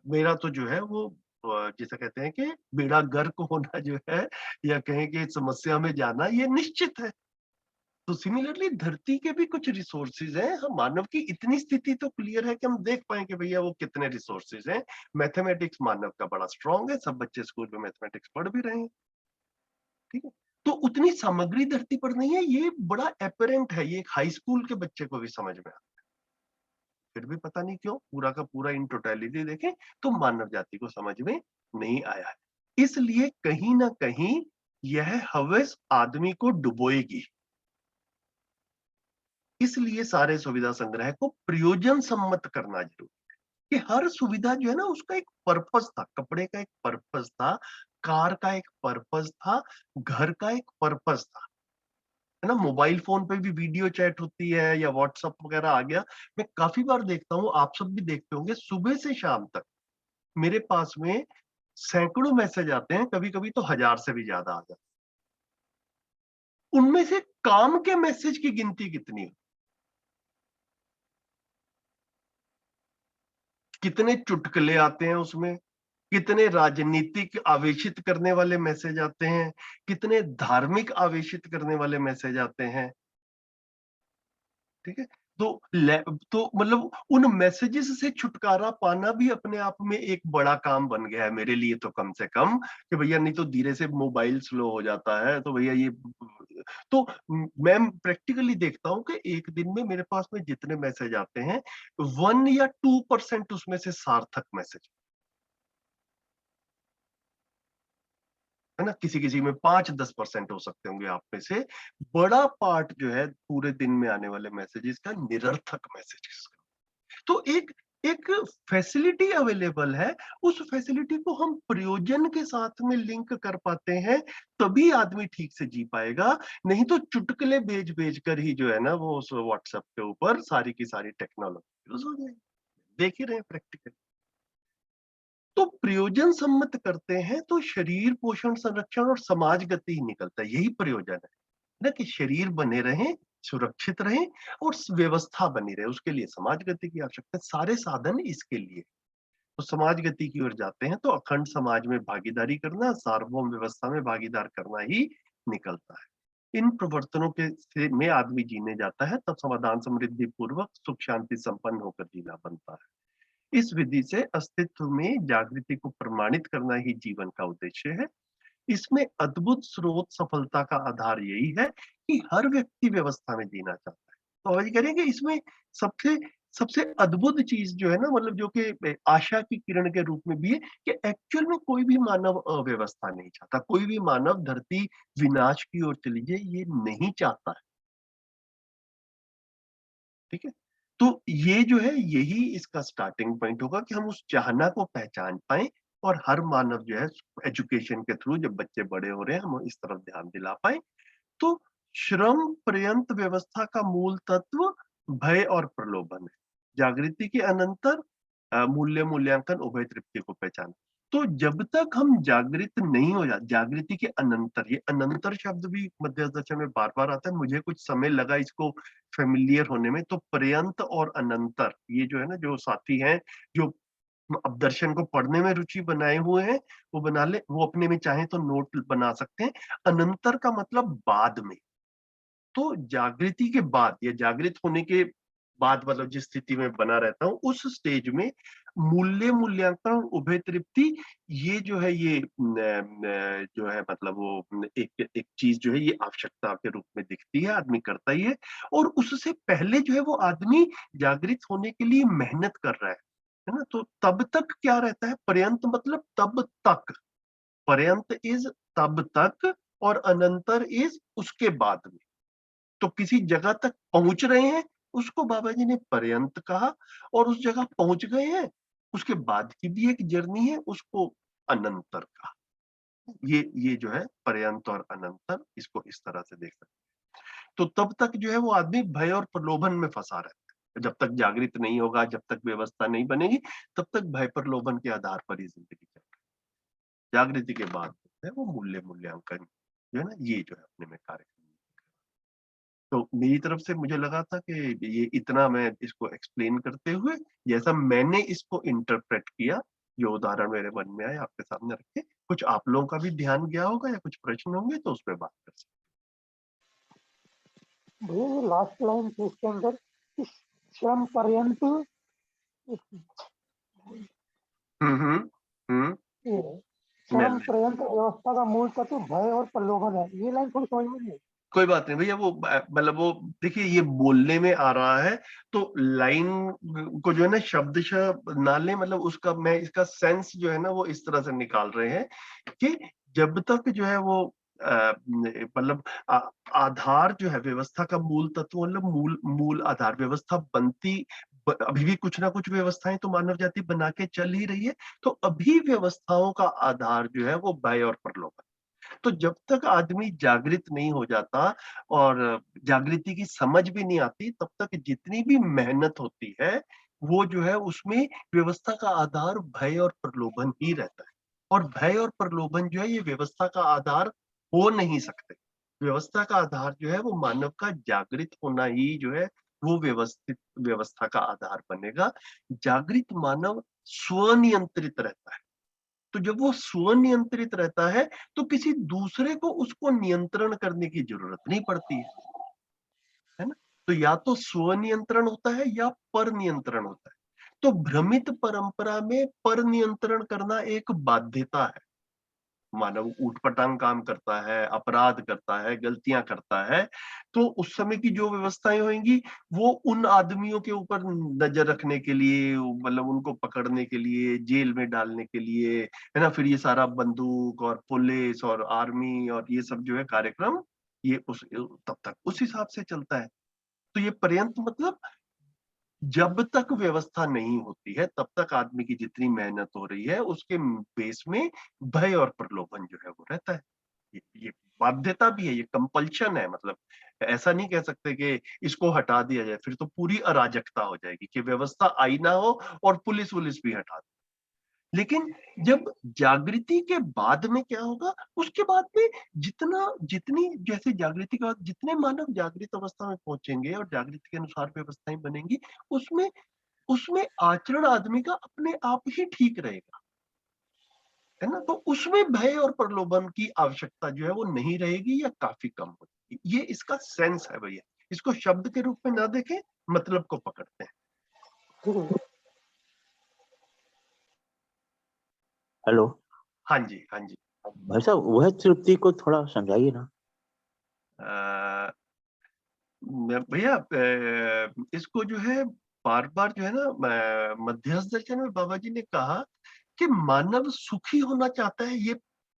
मेरा तो जो है वो जिसे कहते हैं कि बेड़ा गर्क होना जो है, या कहें कि समस्या में जाना, ये निश्चित है। तो सिमिलरली धरती के भी कुछ रिसोर्सेज हैं, हम मानव की इतनी स्थिति तो क्लियर है कि हम देख पाए कि भैया वो कितने रिसोर्सेज हैं। मैथमेटिक्स मानव का बड़ा स्ट्रांग है, सब बच्चे स्कूल में मैथमेटिक्स पढ़ भी रहे हैं, ठीक है। तो उतनी सामग्री धरती पर नहीं है, ये बड़ा एपरेंट है, ये एक हाई स्कूल के बच्चे को भी समझ में आता है। फिर भी पता नहीं क्यों पूरा का पूरा इन टोटलिटी देखें तो मानव जाति को समझ में नहीं आया है। इसलिए कहीं ना कहीं यह हवस आदमी को डुबोएगी। इसलिए सारे सुविधा संग्रह को प्रयोजन सम्मत करना जरूरी है कि हर सुविधा जो है ना उसका एक पर्पस था, कपड़े का एक पर्पस था, कार का एक पर्पस था, घर का एक पर्पस था, है ना। मोबाइल फोन पे भी वीडियो चैट होती है या व्हाट्सएप वगैरह आ गया, मैं काफी बार देखता हूँ, आप सब भी देखते होंगे, सुबह से शाम तक मेरे पास में सैकड़ों मैसेज आते हैं, कभी कभी तो 1000 से भी ज्यादा आ जाते हैं। उनमें से काम के मैसेज की गिनती कितनी है, कितने चुटकुले आते हैं उसमें, कितने राजनीतिक आवेशित करने वाले मैसेज आते हैं, कितने धार्मिक आवेशित करने वाले मैसेज आते हैं। ठीक है, तो मतलब उन मैसेजेस से छुटकारा पाना भी अपने आप में एक बड़ा काम बन गया है मेरे लिए, तो कम से कम कि भैया नहीं तो धीरे से मोबाइल स्लो हो जाता है, तो भैया ये तो मैं प्रैक्टिकली देखता हूँ कि एक दिन में मेरे पास में जितने मैसेज आते हैं 1 या 2% उसमें से सार्थक मैसेज है ना, किसी किसी में 5-10% हो सकते होंगे आप में से। बड़ा पार्ट जो है पूरे दिन में आने वाले मैसेजेस का निरर्थक मैसेजेस का। तो एक एक फैसिलिटी अवेलेबल है, उस फैसिलिटी को हम प्रयोजन के साथ में लिंक कर पाते हैं, तभी आदमी ठीक से जी पाएगा। नहीं तो चुटकुले भेज भेज कर ही जो है ना वो उस व्हाट्सएप के ऊपर सारी की सारी टेक्नोलॉजी यूज हो जाएगी। देख ही रहे हैं प्रैक्टिकल। तो प्रयोजन सम्मत करते हैं तो शरीर पोषण संरक्षण और समाज गति ही निकलता है, यही प्रयोजन है ना, कि शरीर बने रहें, सुरक्षित रहें और व्यवस्था बनी रहे, उसके लिए समाज गति की आवश्यकता है। सारे साधन इसके लिए। तो समाज गति की ओर जाते हैं तो अखंड समाज में भागीदारी करना, सार्वभौम व्यवस्था में भागीदार करना ही निकलता है। इन प्रवर्तनों के से में आदमी जीने जाता है, तब समाधान समृद्धि पूर्वक सुख शांति संपन्न होकर जीना बनता है। इस विधि से अस्तित्व में जागृति को प्रमाणित करना ही जीवन का उद्देश्य है। इसमें अद्भुत स्रोत सफलता का आधार यही है कि हर व्यक्ति व्यवस्था में जीना चाहता है। तो आज करेंगे इसमें सबसे सबसे अद्भुत चीज जो है ना, मतलब जो कि आशा की किरण के रूप में भी है, कि एक्चुअल में कोई भी मानव अव्यवस्था नहीं चाहता, कोई भी मानव धरती विनाश की ओर चली जाए ये नहीं चाहता है। ठीक है, तो ये जो है यही इसका स्टार्टिंग पॉइंट होगा कि हम उस चाहना को पहचान पाए, और हर मानव जो है एजुकेशन के थ्रू जब बच्चे बड़े हो रहे हैं हम इस तरफ ध्यान दिला पाए। तो श्रम पर्यंत व्यवस्था का मूल तत्व भय और प्रलोभन है। जागृति के अनंतर मूल्य मूल्यांकन उभय तृप्ति को पहचान। तो जब तक हम जागृत नहीं हो जाते, जागृति के अनंतर, ये अनंतर शब्द भी मध्य दशा में बार बार आता है, मुझे कुछ समय लगा इसको फेमिलियर होने में। तो पर्यंत और अनंतर ये जो है ना, जो साथी हैं जो अब दर्शन को पढ़ने में रुचि बनाए हुए हैं, वो बना ले, वो अपने में चाहे तो नोट बना सकते हैं। अनंतर का मतलब बाद में। तो जागृति के बाद या जागृत होने के बाद, मतलब जिस स्थिति में बना रहता हूँ उस स्टेज में मूल्य मूल्यांकन और उभय तृप्ति, ये जो है ये जो है मतलब वो एक एक चीज जो है ये आवश्यकता के रूप में दिखती है, आदमी करता ही है। और उससे पहले जो है वो आदमी जागृत होने के लिए मेहनत कर रहा है ना। तो तब तक क्या रहता है, पर्यंत मतलब तब तक, पर्यंत इज तब तक और अनंतर इज उसके बाद में। तो किसी जगह तक पहुंच रहे हैं, उसको बाबा जी ने पर्यंत कहा, और उस जगह पहुंच गए हैं उसके बाद की भी एक जर्नी है, उसको अनंतर कहा। ये जो है पर्यंत और अनंतर, इसको इस तरह से देख सकते हैं। तो तब तक जो है वो आदमी भय और प्रलोभन में फंसा रहता है, जब तक जागृत नहीं होगा, जब तक व्यवस्था नहीं बनेगी, तब तक भय प्रलोभन के आधार पर ही जिंदगी चलेगी। जागृति के बाद है वो मूल्य मूल्यांकन जो है ना, ये जो है अपने में कार्य। तो मेरी तरफ से मुझे लगा था कि ये इतना मैं इसको एक्सप्लेन करते हुए, जैसा मैंने इसको इंटरप्रेट किया, जो उदाहरण मेरे मन में आए आपके सामने रखे। कुछ आप लोगों का भी ध्यान गया होगा या कुछ प्रश्न होंगे तो उस पर बात कर सकते। भैया ये लास्ट लाइन थी इसके अंदर, इस श्रम पर्यंत ये श्रम पर्यंत व्यवस्था का मूल तत्व भय और प्रलोभन है, ये लाइन थोड़ी समझ में नहीं आई। कोई बात नहीं भैया, वो मतलब वो देखिए ये बोलने में आ रहा है, तो लाइन को जो है ना शब्दशः ना ले, मतलब उसका मैं इसका सेंस जो है ना वो इस तरह से निकाल रहे हैं कि जब तक जो है वो मतलब आधार जो है व्यवस्था का मूल तत्व, मतलब मूल आधार व्यवस्था बनती, अभी भी कुछ ना कुछ व्यवस्थाएं तो मानव जाति बना के चल ही रही है। तो अभी व्यवस्थाओं का आधार जो है वो भय और प्रलोभन। तो जब तक आदमी जागृत नहीं हो जाता और जागृति की समझ भी नहीं आती, तब तक जितनी भी मेहनत होती है वो जो है उसमें व्यवस्था का आधार भय और प्रलोभन ही रहता है। और भय और प्रलोभन जो है ये व्यवस्था का आधार हो नहीं सकते। व्यवस्था का आधार जो है वो मानव का जागृत होना ही जो है वो व्यवस्थित व्यवस्था का आधार बनेगा। जागृत मानव स्वनियंत्रित रहता है। तो जब वो स्वनियंत्रित रहता है तो किसी दूसरे को उसको नियंत्रण करने की जरूरत नहीं पड़ती है ना। तो या तो स्वनियंत्रण होता है या पर नियंत्रण होता है। तो भ्रमित परंपरा में पर नियंत्रण करना एक बाध्यता है। मानव ऊटपटांग काम करता है, अपराध करता है, गलतियां करता है, तो उस समय की जो व्यवस्थाएं होंगी वो उन आदमियों के ऊपर नजर रखने के लिए, मतलब उनको पकड़ने के लिए, जेल में डालने के लिए, है ना। फिर ये सारा बंदूक और पुलिस और आर्मी और ये सब जो है कार्यक्रम, ये उस तब तक उस हिसाब से चलता है। तो ये पर्यंत मतलब जब तक व्यवस्था नहीं होती है तब तक आदमी की जितनी मेहनत हो रही है उसके बेस में भय और प्रलोभन जो है वो रहता है। ये बाध्यता भी है, ये कंपल्शन है। मतलब ऐसा नहीं कह सकते कि इसको हटा दिया जाए, फिर तो पूरी अराजकता हो जाएगी कि व्यवस्था आई ना हो और पुलिस वुलिस भी हटा दे। लेकिन जब जागृति के बाद में क्या होगा, उसके बाद में जितनी जैसे जागृति के बाद जितने मानव जागृत अवस्था में पहुंचेंगे और जागृति के अनुसार व्यवस्थाएं बनेंगी, उसमें उसमें आचरण आदमी का अपने आप ही ठीक रहेगा, है ना। तो उसमें भय और प्रलोभन की आवश्यकता जो है वो नहीं रहेगी या काफी कम होगी। ये इसका सेंस है भैया। इसको शब्द के रूप में ना देखें, मतलब को पकड़ते हैं। ठीक है। हेलो हाँ जी, हाँ जी। भाई साहब, वह तृप्ति को थोड़ा समझाइए ना। भैया इसको जो है बार बार जो है ना, मध्यस्थ दर्शन में बाबा जी ने कहा कि मानव सुखी होना चाहता है, ये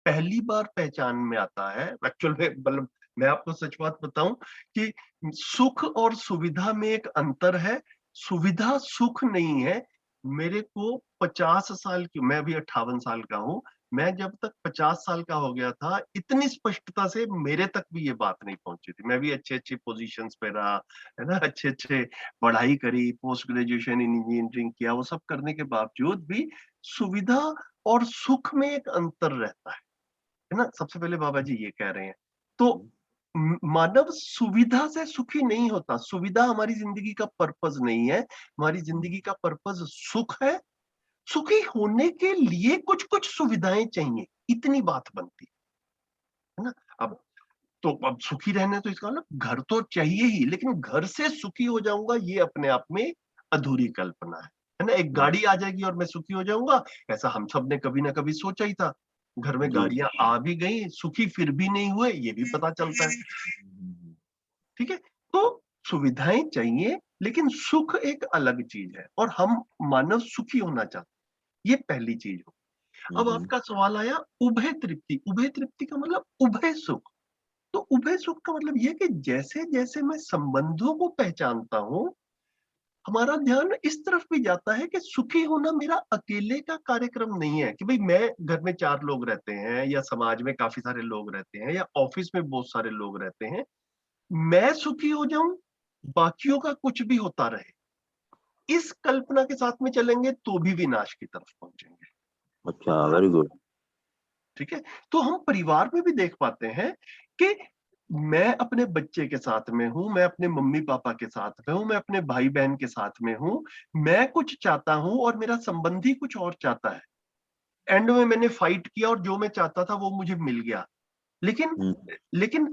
पहली बार पहचान में आता है। एक्चुअल में मतलब मैं आपको सच बात बताऊं कि सुख और सुविधा में एक अंतर है। सुविधा सुख नहीं है। मेरे को 50 साल की, मैं अभी 58 साल का हूं, मैं जब तक 50 साल का हो गया था इतनी स्पष्टता से मेरे तक भी ये बात नहीं पहुंची थी। मैं भी अच्छे अच्छे पोजीशंस पे रहा, है ना, अच्छे अच्छे पढ़ाई करी, पोस्ट ग्रेजुएशन इन इंजीनियरिंग किया, वो सब करने के बावजूद भी सुविधा और सुख में एक अंतर रहता है ना। सबसे पहले बाबा जी ये कह रहे हैं। तो मानव सुविधा से सुखी नहीं होता। सुविधा हमारी जिंदगी का पर्पस नहीं है। हमारी जिंदगी का पर्पस सुख है। सुखी होने के लिए कुछ कुछ सुविधाएं चाहिए, इतनी बात बनती है ना। अब तो अब सुखी रहने तो इसका मतलब घर तो चाहिए ही, लेकिन घर से सुखी हो जाऊंगा ये अपने आप में अधूरी कल्पना है ना। एक गाड़ी आ जाएगी और मैं सुखी हो जाऊंगा, ऐसा हम सब ने कभी ना कभी सोचा ही था। घर में जी। गाड़ियां आ भी गई, सुखी फिर भी नहीं हुए, ये भी पता चलता है। ठीक है। तो सुविधाएं चाहिए, लेकिन सुख एक अलग चीज है, और हम मानव सुखी होना चाहते हैं, ये पहली चीज हो। अब आपका सवाल आया उभय तृप्ति। उभय तृप्ति का मतलब उभय सुख। तो उभय सुख का मतलब यह कि जैसे जैसे मैं संबंधों को पहचानता हूं, हमारा ध्यान इस तरफ भी जाता है कि सुखी होना मेरा अकेले का कार्यक्रम नहीं है कि भाई मैं घर में 4 लोग रहते हैं या समाज में काफी सारे लोग रहते हैं या ऑफिस में बहुत सारे लोग रहते हैं, मैं सुखी हो जाऊं, बाकियों का कुछ भी होता रहे, इस कल्पना के साथ में चलेंगे तो भी विनाश की तरफ पहुंचेंगे। अच्छा, वेरी गुड। ठीक है। तो हम परिवार में भी देख पाते हैं कि मैं अपने बच्चे के साथ में हूं, मैं अपने मम्मी पापा के साथ में हूं, मैं अपने भाई बहन के साथ में हूं, मैं कुछ चाहता हूं और मेरा संबंधी कुछ और चाहता है। एंड में मैंने फाइट किया और जो मैं चाहता था वो मुझे मिल गया, लेकिन लेकिन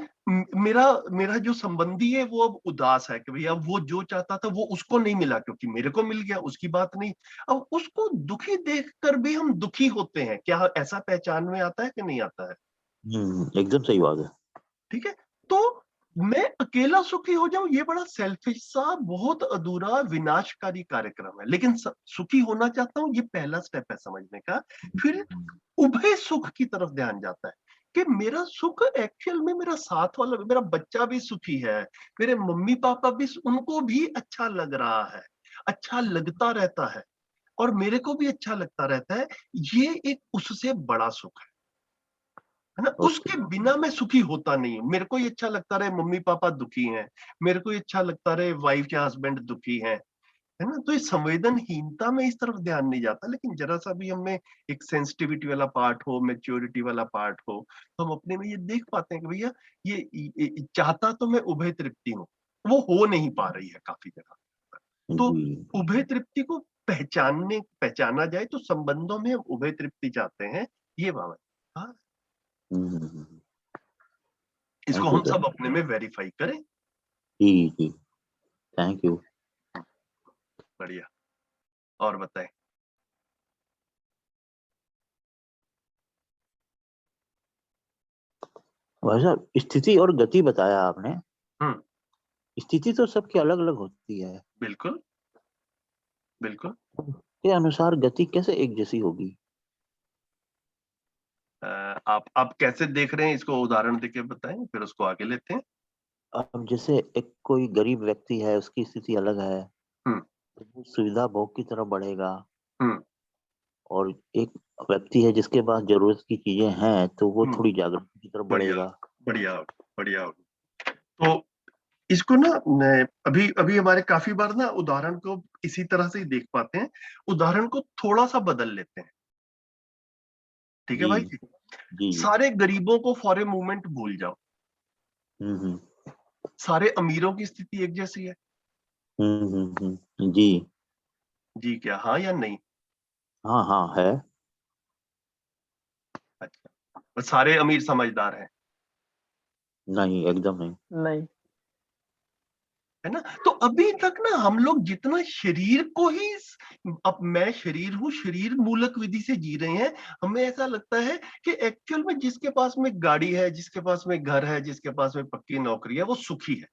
मेरा मेरा जो संबंधी है वो अब उदास है कि भैया वो जो चाहता था वो उसको नहीं मिला, क्योंकि मेरे को मिल गया, उसकी बात नहीं। अब उसको दुखी देखकर भी हम दुखी होते हैं, क्या ऐसा पहचान में आता है कि नहीं आता है? एकदम सही बात है। ठीक है। तो मैं अकेला सुखी हो जाऊं, ये बड़ा सेल्फिश सा, बहुत अधूरा, विनाशकारी कार्यक्रम है। लेकिन सुखी होना चाहता हूं, ये पहला स्टेप है समझने का। फिर उभय सुख की तरफ ध्यान जाता है कि मेरा सुख एक्चुअल में मेरा साथ वाला, मेरा बच्चा भी सुखी है, मेरे मम्मी पापा भी, उनको भी अच्छा लग रहा है, अच्छा लगता रहता है, और मेरे को भी अच्छा लगता रहता है। ये एक उससे बड़ा सुख है ना। ओके। उसके बिना मैं सुखी होता नहीं हूं। मेरे को ही अच्छा लगता रहे मम्मी पापा दुखी हैं, मेरे को ही अच्छा लगता रहे वाइफ या हस्बैंड दुखी हैं, है ना। तो ये संवेदनहीनता में इस तरफ ध्यान नहीं जाता। लेकिन जरा सा भी हमें एक सेंसिटिविटी वाला पार्ट हो, मैच्योरिटी वाला पार्ट हो, तो हम अपने में ये देख पाते हैं कि भैया ये चाहता तो मैं उभय तृप्ति हूँ, वो हो नहीं पा रही है काफी जगह। तो जी। उभय तृप्ति को पहचाना जाए तो संबंधों में हम उभय तृप्ति चाहते हैं, ये बाबा। हाँ, इसको Thank you, हम sir. सब अपने में वेरीफाई करें। जी, थैंक यू। बढ़िया, और बताएं। भाई साहब, स्थिति और गति बताया आपने। स्थिति तो सबकी अलग अलग होती है, बिल्कुल बिल्कुल। के अनुसार गति कैसे एक जैसी होगी? आप कैसे देख रहे हैं इसको, उदाहरण देके बताएं, फिर उसको आगे लेते हैं। अब जैसे एक कोई गरीब व्यक्ति है, उसकी स्थिति अलग है, तो वो सुविधा भोग की तरफ बढ़ेगा। और एक व्यक्ति है जिसके पास जरूरत की चीजें हैं, तो वो थोड़ी जागृति की तरफ बढ़ेगा। बढ़िया बढ़िया। तो इसको ना अभी हमारे काफी बार ना उदाहरण को इसी तरह से ही देख पाते हैं, उदाहरण को थोड़ा सा बदल लेते हैं। ठीक है भाई जी? जी। सारे गरीबों को फॉर ए मोमेंट भूल जाओ। सारे अमीरों की स्थिति एक जैसी है। जी जी क्या, हाँ या नहीं? हाँ हाँ है। अच्छा, और सारे अमीर समझदार हैं? नहीं, एकदम नहीं। है ना? तो अभी तक ना हम लोग जितना शरीर को ही, अब मैं शरीर हूँ, शरीर मूलक विधि से जी रहे हैं, हमें ऐसा लगता है कि एक्चुअल में जिसके पास में गाड़ी है, जिसके पास में घर है, जिसके पास में पक्की नौकरी है, वो सुखी है।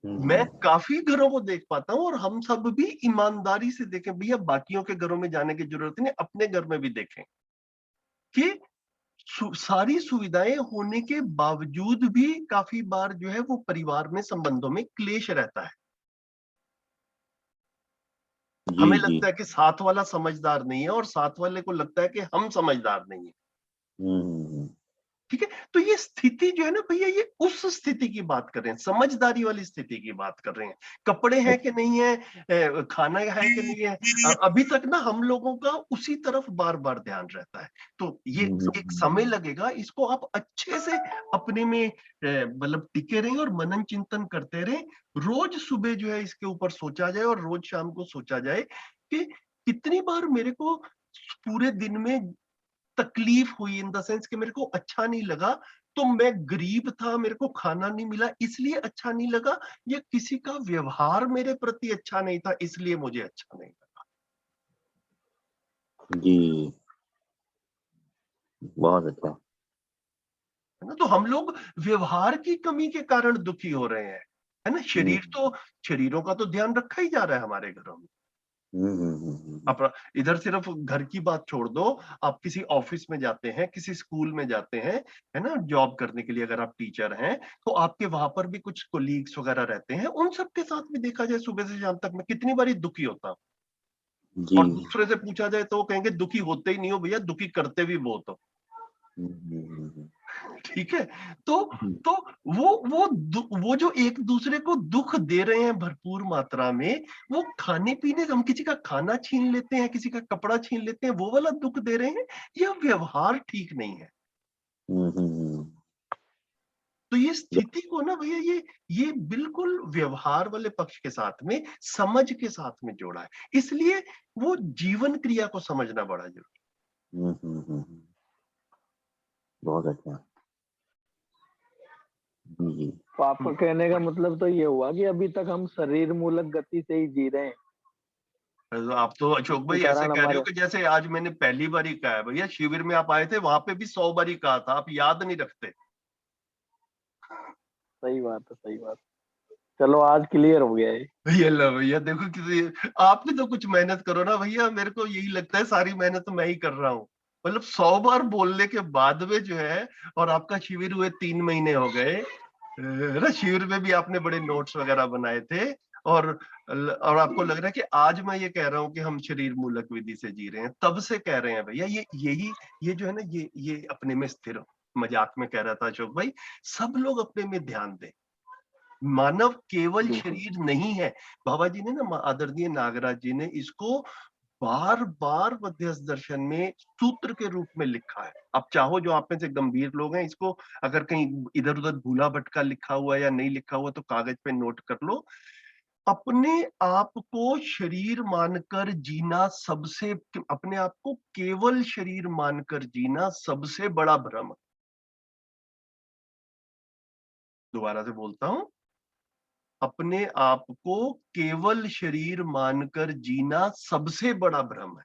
मैं काफी घरों को देख पाता हूँ, और हम सब भी ईमानदारी से देखें भैया, बाकियों के घरों में जाने की जरूरत नहीं, अपने घर में भी देखें कि सारी सुविधाएं होने के बावजूद भी काफी बार जो है वो परिवार में, संबंधों में क्लेश रहता है। हमें लगता है कि साथ वाला समझदार नहीं है, और साथ वाले को लगता है कि हम समझदार नहीं है। ठीक है, तो ये स्थिति जो है ना भैया, ये उस स्थिति की बात कर रहे हैं, समझदारी वाली स्थिति की बात कर रहे हैं। कपड़े हैं कि नहीं है, खाना है कि नहीं है, अभी तक ना हम लोगों का उसी तरफ बार बार ध्यान रहता है। तो ये एक समय लगेगा, इसको आप अच्छे से अपने में मतलब टिके रहें और मनन चिंतन करते रहें। रोज सुबह जो है इसके ऊपर सोचा जाए, और रोज शाम को सोचा जाए कि कितनी बार मेरे को पूरे दिन में तकलीफ हुई, इन द सेंस कि मेरे को अच्छा नहीं लगा, तो मैं गरीब था, मेरे को खाना नहीं मिला इसलिए अच्छा नहीं लगा, या किसी का व्यवहार मेरे प्रति अच्छा नहीं था इसलिए मुझे अच्छा नहीं लगा। जी, बहुत अच्छा। है ना? तो हम लोग व्यवहार की कमी के कारण दुखी हो रहे हैं, है ना? शरीरों का तो ध्यान रखा ही जा रहा है हमारे घरों में। आप इधर सिर्फ घर की बात छोड़ दो, आप किसी ऑफिस में जाते हैं, किसी स्कूल में जाते हैं, है ना, जॉब करने के लिए, अगर आप टीचर हैं तो आपके वहां पर भी कुछ कोलीग्स वगैरह रहते हैं, उन सब के साथ भी देखा जाए सुबह से शाम तक मैं कितनी बारी दुखी होता हूँ, और दूसरे से पूछा जाए तो वो कहेंगे दुखी होते ही नहीं हो भैया, दुखी करते भी बहुत हो। ठीक है, तो वो जो एक दूसरे को दुख दे रहे हैं भरपूर मात्रा में, वो खाने पीने, हम किसी का खाना छीन लेते हैं, किसी का कपड़ा छीन लेते हैं, वो वाला दुख दे रहे हैं, या व्यवहार ठीक नहीं है। तो ये स्थिति को ना भैया, ये बिल्कुल व्यवहार वाले पक्ष के साथ में, समझ के साथ में जोड़ा है, इसलिए वो जीवन क्रिया को समझना बड़ा जरूरी। बहुत अच्छा। जी। तो आपका कहने का मतलब तो ये हुआ कि अभी तक हम शरीर मूलक गति से ही जी रहे हैं। आप तो अशोक भाई ऐसे कह रहे हो कि जैसे आज मैंने पहली बार ही कहा है। भैया शिविर में आप आए थे, वहां पे भी 100 बार ही कहा था, आप याद नहीं रखते। सही बात है, सही बात। चलो आज क्लियर हो गया है भैया लो भैया, देखो किसी आप भी तो कुछ मेहनत करो ना भैया, मेरे को यही लगता है सारी मेहनत तो मैं ही कर रहा हूँ। मतलब 100 बार बोलने के बाद में जो है, और आपका शिविर हुए 3 महीने हो गए ना, शिविर में भी आपने बड़े नोट्स वगैरह बनाए थे, और आपको लग रहा है कि आज मैं ये कह रहा हूँ कि हम शरीर मूलक विधि से जी रहे हैं, तब से कह रहे हैं भैया, ये जो है ना, ये अपने में स्थिर हो। मजाक में कह रहा था अशोक भाई, सब लोग अपने में ध्यान दें। मानव केवल शरीर नहीं है। बाबा जी ने ना, आदरणीय नागराज जी ने इसको बार बार मध्यस्थ दर्शन में सूत्र के रूप में लिखा है। आप चाहो, जो आप में से गंभीर लोग हैं, इसको अगर कहीं इधर उधर भूला भटका लिखा हुआ या नहीं लिखा हुआ तो कागज पे नोट कर लो। अपने आप को शरीर मानकर जीना सबसे, अपने आप को केवल शरीर मानकर जीना सबसे बड़ा भ्रम। दोबारा से बोलता हूं, अपने आप को केवल शरीर मानकर जीना सबसे बड़ा भ्रम है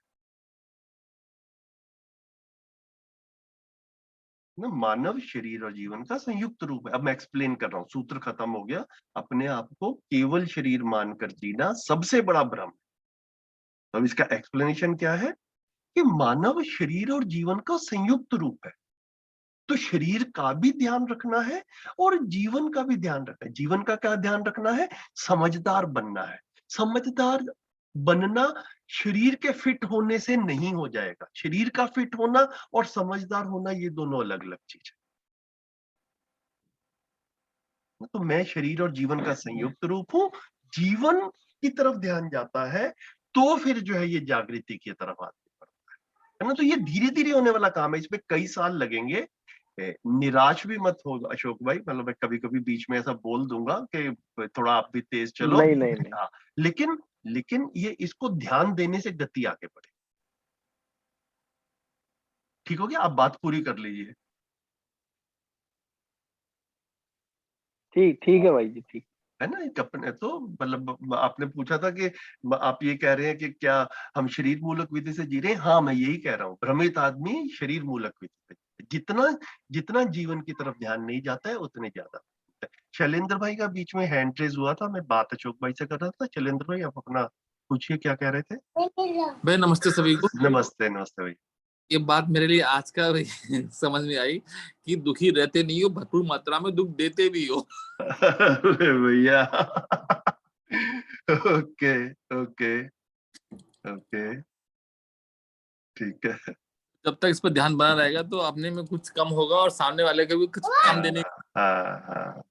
ना। मानव शरीर और जीवन का संयुक्त रूप है। अब मैं एक्सप्लेन कर रहा हूं, सूत्र खत्म हो गया। अपने आप को केवल शरीर मानकर जीना सबसे बड़ा भ्रम। तो अब इसका एक्सप्लेनेशन क्या है कि मानव शरीर और जीवन का संयुक्त रूप है, तो शरीर का भी ध्यान रखना है और जीवन का भी ध्यान रखना है। जीवन का क्या ध्यान रखना है? समझदार बनना है। समझदार बनना शरीर के फिट होने से नहीं हो जाएगा। शरीर का फिट होना और समझदार होना ये दोनों अलग अलग चीज है। तो मैं शरीर और जीवन का संयुक्त रूप हूं, जीवन की तरफ ध्यान जाता है तो फिर जो है ये जागृति की तरफ आगे बढ़ता है ना। तो ये धीरे धीरे होने वाला काम है, इसमें कई साल लगेंगे। निराश भी मत हो अशोक भाई, मतलब मैं कभी कभी बीच में ऐसा बोल दूंगा कि थोड़ा आप भी तेज चलो। नहीं नहीं नहीं। हाँ, लेकिन ये इसको ध्यान देने से गति आगे बढ़े। ठीक हो गया? आप बात पूरी कर लीजिए। ठीक है भाई जी, ठीक है ना। एक अपने तो मतलब आपने पूछा था कि आप ये कह रहे हैं कि क्या हम शरीर मूलक विधि से जी रहे हैं? हाँ, मैं यही कह रहा हूँ। भ्रमित आदमी शरीर मूलक विधि पे जितना जितना जीवन की तरफ ध्यान नहीं जाता है उतने ज्यादा। शैलेंद्र भाई का बीच में हैंड रेज हुआ था, मैं बात अशोक भाई से कर रहा था। शैलेंद्र भाई आप अपना पूछिए, क्या कह रहे थे? भाई नमस्ते सभी को। नमस्ते नमस्ते भाई। ये बात मेरे लिए आज का समझ में आई कि दुखी रहते नहीं हो, भरपूर मात्रा में दुख देते भी हो। अरे भैया ओके ओके ओके, ठीक है। जब तक इस पर ध्यान बना रहेगा तो अपने में कुछ कम होगा और सामने वाले को भी कुछ कम देने। हाँ,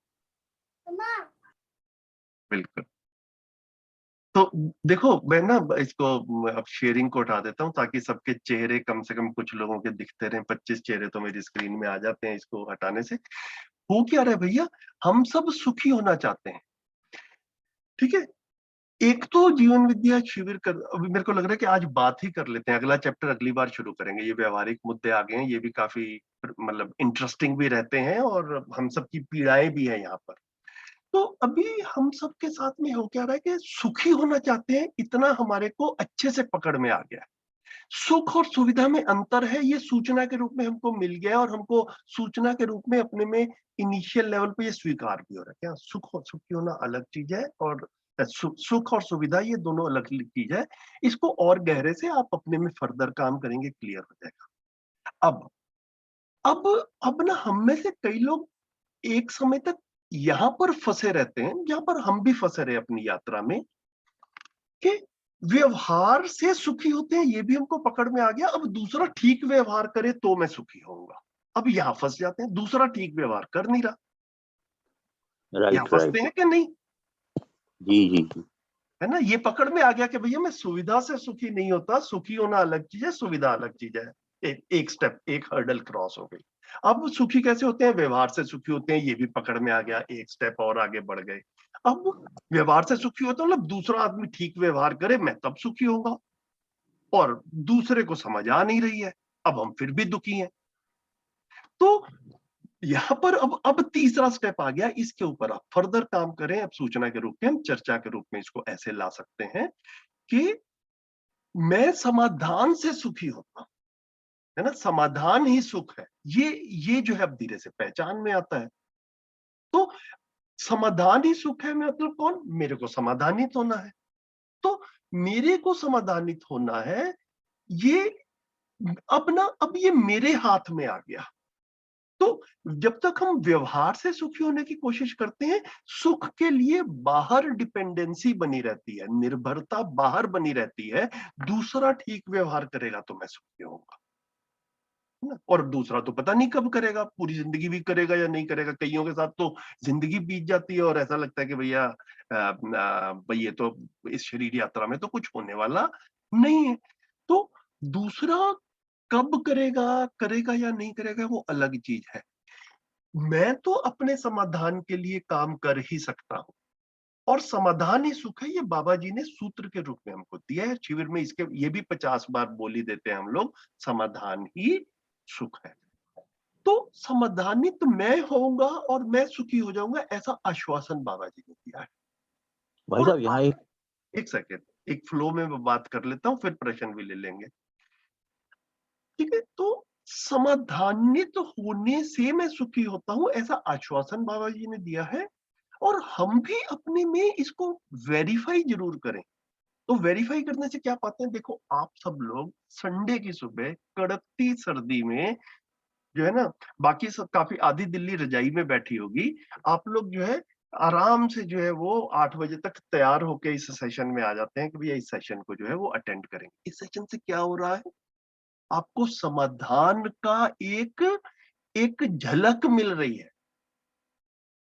बिल्कुल। तो देखो, मैं ना इसको अब शेयरिंग को उठा देता हूँ ताकि सबके चेहरे कम से कम कुछ लोगों के दिखते रहे। 25 चेहरे तो मेरी स्क्रीन में आ जाते हैं इसको हटाने से। हो क्या रहा है भैया, हम सब सुखी होना चाहते हैं, ठीक है। एक तो जीवन विद्या शिविर कर, अभी मेरे को लग रहा है कि आज बात ही कर लेते हैं, अगला चैप्टर अगली बार शुरू करेंगे। ये व्यवहारिक मुद्दे आ गए हैं, ये भी काफी मतलब इंटरेस्टिंग भी रहते हैं और हम सबकी पीड़ाएं भी हैं यहाँ पर। तो अभी हम सबके साथ में हो क्या रहा है कि सुखी होना चाहते हैं, इतना हमारे को अच्छे से पकड़ में आ गया है। सुख और सुविधा में अंतर है, ये सूचना के रूप में हमको मिल गया और हमको सूचना के रूप में अपने में इनिशियल लेवल पे ये स्वीकार भी हो रहा है। क्या सुख और सुखी होना अलग चीज है, और सुख और सुविधा ये दोनों अलग चीज है। इसको और गहरे से आप अपने में फर्दर काम करेंगे, क्लियर हो जाएगा। अब ना हम में से कई लोग एक समय तक यहां पर फंसे रहते हैं जहां पर हम भी फंसे रहे अपनी यात्रा में, कि व्यवहार से सुखी होते हैं, ये भी हमको पकड़ में आ गया। अब दूसरा ठीक व्यवहार करे तो मैं सुखी होऊंगा। अब यहां फंस जाते हैं, दूसरा ठीक व्यवहार कर नहीं रहा, यहां राइट फंसते राइट, हैं कि नहीं? जी जी जी, है ना, ये पकड़ में आ गया कि भैया मैं सुविधा से सुखी नहीं होता, सुखी होना अलग चीज है, सुविधा अलग चीज है। एक स्टेप, एक हर्डल क्रॉस हो गई। अब सुखी कैसे होते हैं? व्यवहार से सुखी होते हैं, ये भी पकड़ में आ गया, एक स्टेप और आगे बढ़ गए। अब व्यवहार से सुखी होता मतलब दूसरा आदमी ठीक व्यवहार करे मैं तब सुखी होगा, और दूसरे को समझ आ नहीं रही है, अब हम फिर भी दुखी हैं। तो यहाँ पर अब तीसरा स्टेप आ गया, इसके ऊपर आप फर्दर काम करें। अब सूचना के रूप में, हम चर्चा के रूप में इसको ऐसे ला सकते हैं कि मैं समाधान से सुखी होता हूं, है ना, समाधान ही सुख है। ये जो है अब धीरे से पहचान में आता है। तो समाधान ही सुख है, मतलब कौन? मेरे को समाधानित होना है। तो मेरे को समाधानित होना है, ये अब ये मेरे हाथ में आ गया। तो जब तक हम व्यवहार से सुखी होने की कोशिश करते हैं, सुख के लिए बाहर डिपेंडेंसी बनी रहती है, निर्भरता बाहर बनी रहती है। दूसरा ठीक व्यवहार करेगा तो मैं सुखी होऊंगा, और दूसरा तो पता नहीं कब करेगा, पूरी जिंदगी भी करेगा या नहीं करेगा। कईयों के साथ तो जिंदगी बीत जाती है और ऐसा लगता है कि भैया भाई ये तो इस शरीर यात्रा में तो कुछ होने वाला नहीं है। तो दूसरा कब करेगा, करेगा या नहीं करेगा, वो अलग चीज है। मैं तो अपने समाधान के लिए काम कर ही सकता हूं, और समाधान ही सुख है, ये बाबा जी ने सूत्र के रूप में हमको दिया है शिविर में। इसके ये भी 50 बार बोली देते हैं हम लोग, समाधान ही सुख है। तो समाधानित मैं होऊंगा और मैं सुखी हो जाऊंगा, ऐसा आश्वासन बाबा जी ने दिया है। भाई साहब यहाँ एक सेकेंड, एक फ्लो में बात कर लेता हूँ, फिर प्रश्न भी ले लेंगे, ठीक है। तो समाधानित होने से मैं सुखी होता हूं, ऐसा आश्वासन बाबा जी ने दिया है। और हम भी अपने में इसको वेरीफाई जरूर करें। तो वेरीफाई करने से क्या पाते हैं, देखो आप सब लोग संडे की सुबह कड़कती सर्दी में जो है ना, बाकी सब काफी आधी दिल्ली रजाई में बैठी होगी, आप लोग जो है आराम से जो है वो 8 बजे तक तैयार होके इस सेशन में आ जाते हैं कि भैया इस सेशन को जो है वो अटेंड करेंगे। इस सेशन से क्या हो रहा है, आपको समाधान का एक झलक मिल रही है,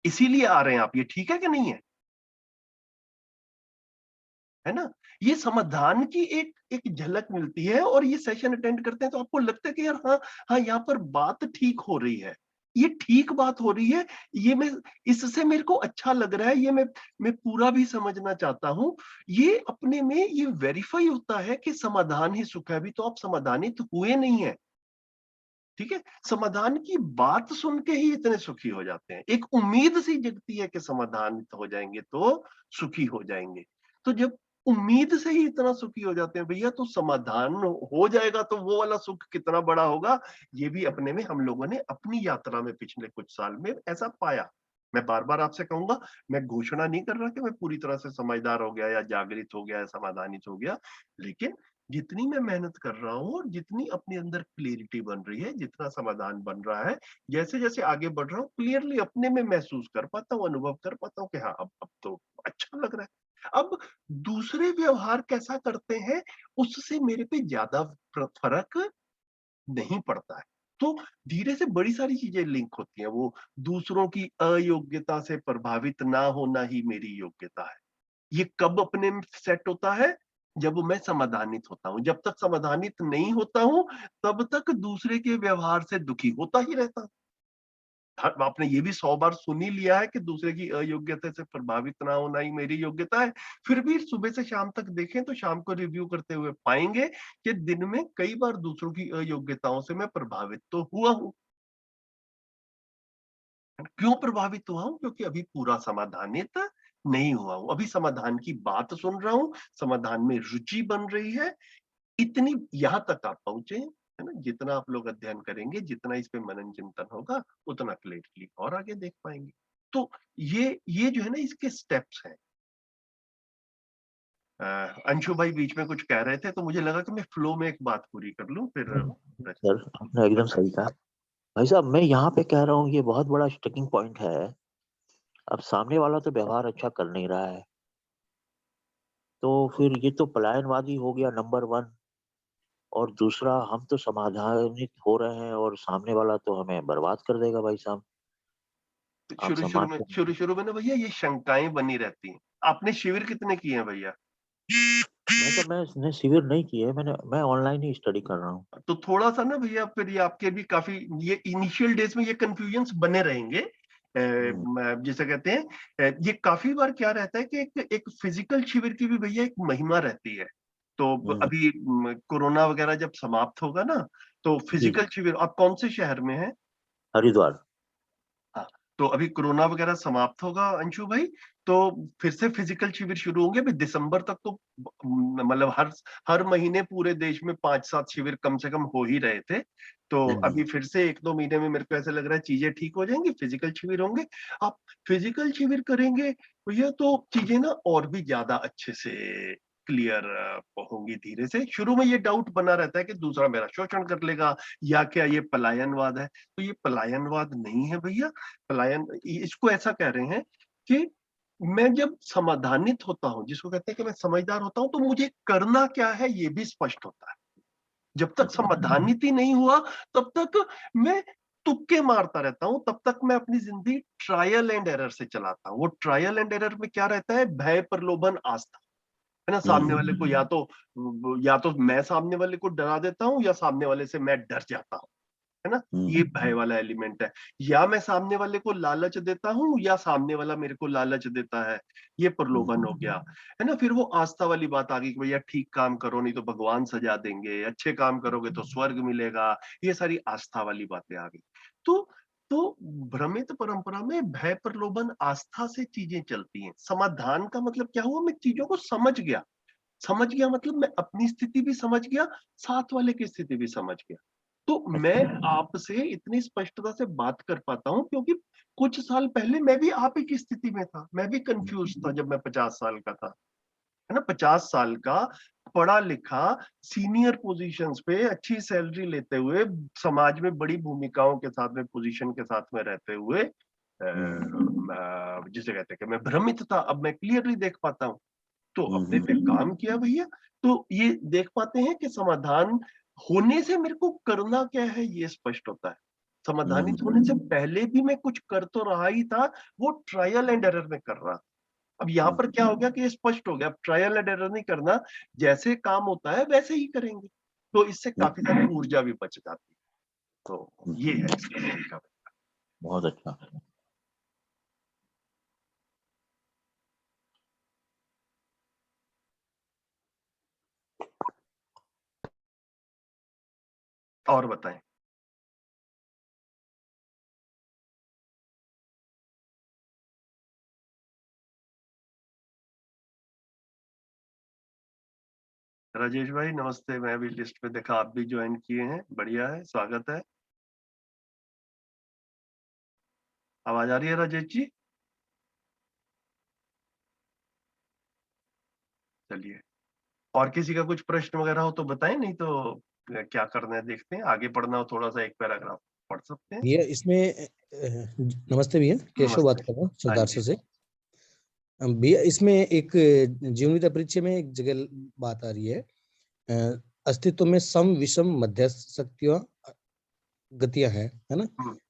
इसीलिए आ रहे हैं आप। ये ठीक है कि नहीं है ना? ये समाधान की एक झलक मिलती है और ये सेशन अटेंड करते हैं तो आपको लगता है कि यार हाँ यहाँ पर बात ठीक हो रही है, ये ठीक बात हो रही है, ये मैं इससे मेरे को अच्छा लग रहा है, ये मैं पूरा भी समझना चाहता हूं। ये अपने में ये वेरीफाई होता है कि समाधान ही सुख है। अभी तो आप समाधानित हुए नहीं है, ठीक है। समाधान की बात सुन के ही इतने सुखी हो जाते हैं, एक उम्मीद सी जगती है कि समाधान हो जाएंगे तो सुखी हो जाएंगे। तो जब उम्मीद से ही इतना सुखी हो जाते हैं भैया, तो समाधान हो जाएगा तो वो वाला सुख कितना बड़ा होगा, ये भी अपने में हम लोगों ने अपनी यात्रा में पिछले कुछ साल में ऐसा पाया। मैं बार बार आपसे कहूंगा, मैं घोषणा नहीं कर रहा कि मैं पूरी तरह से समझदार हो गया या जागृत हो गया या समाधानित हो गया, लेकिन जितनी मैं मेहनत कर रहा हूँ और जितनी अपने अंदर क्लियरिटी बन रही है, जितना समाधान बन रहा है, जैसे जैसे आगे बढ़ रहा हूँ, क्लियरली अपने में महसूस कर पाता हूँ, अनुभव कर पाता हूँ कि हाँ अब तो अच्छा लग रहा है। अब दूसरे व्यवहार कैसा करते हैं उससे मेरे पे ज्यादा फर्क नहीं पड़ता है। तो धीरे से बड़ी सारी चीजें लिंक होती हैं। वो दूसरों की अयोग्यता से प्रभावित ना होना ही मेरी योग्यता है। ये कब अपने में सेट होता है, जब मैं समाधानित होता हूं। जब तक समाधानित नहीं होता हूं तब तक दूसरे के व्यवहार से दुखी होता ही रहता हूं। आपने ये भी 100 बार सुन ही लिया है कि दूसरे की अयोग्यता से प्रभावित ना होना ही मेरी योग्यता है। फिर भी सुबह से शाम तक देखें तो शाम को रिव्यू करते हुए पाएंगे कि दिन में कई बार दूसरों की अयोग्यताओं से मैं प्रभावित तो हुआ हूं। क्यों प्रभावित हुआ हूं? क्योंकि अभी पूरा समाधानित नहीं हुआ हूं। अभी समाधान की बात सुन रहा हूं, समाधान में रुचि बन रही है। इतनी यहां तक आप पहुंचे, है ना? जितना आप लोग अध्ययन करेंगे, जितना इस पे मनन चिंतन होगा, उतना क्लियरली और आगे देख पाएंगे। तो ये जो है ना, इसके स्टेप्स हैं। अंशु भाई बीच में कुछ कह रहे थे तो मुझे लगा कि मैं फ्लो में एक बात पूरी कर लूं, फिर सर आपने एकदम सही कहा। भाई साहब मैं यहाँ पे कह रहा हूँ ये बहुत बड़ा स्टिकिंग पॉइंट है। अब सामने वाला तो व्यवहार अच्छा कर नहीं रहा है, तो फिर ये तो पलायनवादी हो गया नंबर 1, और दूसरा हम तो समाधानित हो रहे हैं और सामने वाला तो हमें बर्बाद कर देगा। भाई साहब आप शुरू में ना भैया ये शंकाएं बनी रहती हैं। आपने शिविर कितने किए हैं भैया? मैंने शिविर नहीं किए, मैं ऑनलाइन ही स्टडी कर रहा हूँ। तो थोड़ा सा ना भैया, फिर ये आपके भी काफी ये इनिशियल डेज में ये कंफ्यूजन्स बने रहेंगे। जिसे कहते हैं, ये काफी बार क्या रहता है कि एक फिजिकल शिविर की भी भैया एक महिमा रहती है। तो अभी कोरोना वगैरह जब समाप्त होगा ना, तो फिजिकल शिविर, आप कौन से शहर में हैं? हरिद्वार। हाँ, तो अभी कोरोना वगैरह समाप्त होगा अंशु भाई, तो फिर से फिजिकल शिविर शुरू होंगे। अभी दिसंबर तक तो मतलब हर महीने पूरे देश में 5-7 शिविर कम से कम हो ही रहे थे। तो अभी फिर से 1-2 महीने में मेरे को ऐसा लग रहा है चीजें ठीक हो जाएंगी, फिजिकल शिविर होंगे। आप फिजिकल शिविर करेंगे भैया तो चीजें ना और भी ज्यादा अच्छे से क्लियर होंगी। धीरे से शुरू में ये डाउट बना रहता है कि दूसरा मेरा शोषण कर लेगा या क्या ये पलायनवाद है। तो ये पलायनवाद नहीं है भैया। इसको ऐसा कह रहे हैं कि मैं जब समाधानित होता हूं, जिसको कहते हैं कि मैं समझदार होता हूं, तो मुझे करना क्या है ये भी स्पष्ट होता है। जब तक समाधानित ही नहीं हुआ तब तक मैं तुक्के मारता रहता हूं, तब तक मैं अपनी जिंदगी ट्रायल एंड एरर से चलाता हूं। वो ट्रायल एंड एरर में क्या रहता है? भय, प्रलोभन, आस्था, है ना? सामने वाले को या तो मैं सामने वाले को डरा देता हूं या सामने वाले से मैं डर जाता हूं। है ना, ये भय वाला एलिमेंट है। या मैं सामने वाले को लालच देता हूँ या सामने वाला मेरे को लालच देता है, ये प्रलोभन हो गया, है ना। फिर वो आस्था वाली बात आ गई कि भैया ठीक काम करो नहीं तो भगवान सजा देंगे, अच्छे काम करोगे तो स्वर्ग मिलेगा, ये सारी आस्था वाली बातें आ गई। तो भ्रमित परंपरा में भय प्रलोभन आस्था से चीजें चलती हैं। समाधान का मतलब क्या हुआ, मैं चीजों को समझ गया मतलब मैं अपनी स्थिति भी समझ गया, साथ वाले की स्थिति भी समझ गया। तो मैं आपसे इतनी स्पष्टता से बात कर पाता हूं क्योंकि कुछ साल पहले मैं भी आप ही की स्थिति में था, मैं भी कंफ्यूज था जब मैं 50 साल का था, है ना। 50 साल का पढ़ा लिखा, सीनियर पोजीशंस पे अच्छी सैलरी लेते हुए, समाज में बड़ी भूमिकाओं के साथ में, पोजीशन के साथ में रहते हुए, जिसे कहते हैं कि मैं भ्रमित था। अब मैं क्लियरली देख पाता हूँ, तो अपने पे काम किया भैया, तो ये देख पाते हैं कि समाधान होने से मेरे को करना क्या है ये स्पष्ट होता है। समाधानित होने से पहले भी मैं कुछ कर तो रहा ही था, वो ट्रायल एंड एरर में कर रहा था। अब यहाँ पर क्या हो गया कि ये स्पष्ट हो गया, अब ट्रायल एंड एरर नहीं करना, जैसे काम होता है वैसे ही करेंगे, तो इससे काफी सारी ऊर्जा भी बच जाती है। तो ये है इसका तरीका। बहुत अच्छा। और बताएं। राजेश भाई नमस्ते, मैं भी लिस्ट पे देखा आप भी ज्वाइन किए हैं, बढ़िया है, स्वागत है। आवाज आ रही है राजेश जी? चलिए, और किसी का कुछ प्रश्न वगैरह हो तो बताएं, नहीं तो क्या करना है देखते हैं, आगे पढ़ना हो थोड़ा सा एक पैराग्राफ पढ़ सकते हैं। भैया इसमें नमस्ते भैया, केशव बात कर रहा हूँ सरदार से। भैया इसमें एक जीवनीता परिचय में एक जगह बात आ रही है, अस्तित्व में सम विषम मध्यस्थ शक्तियां गतियां हैं, है ना,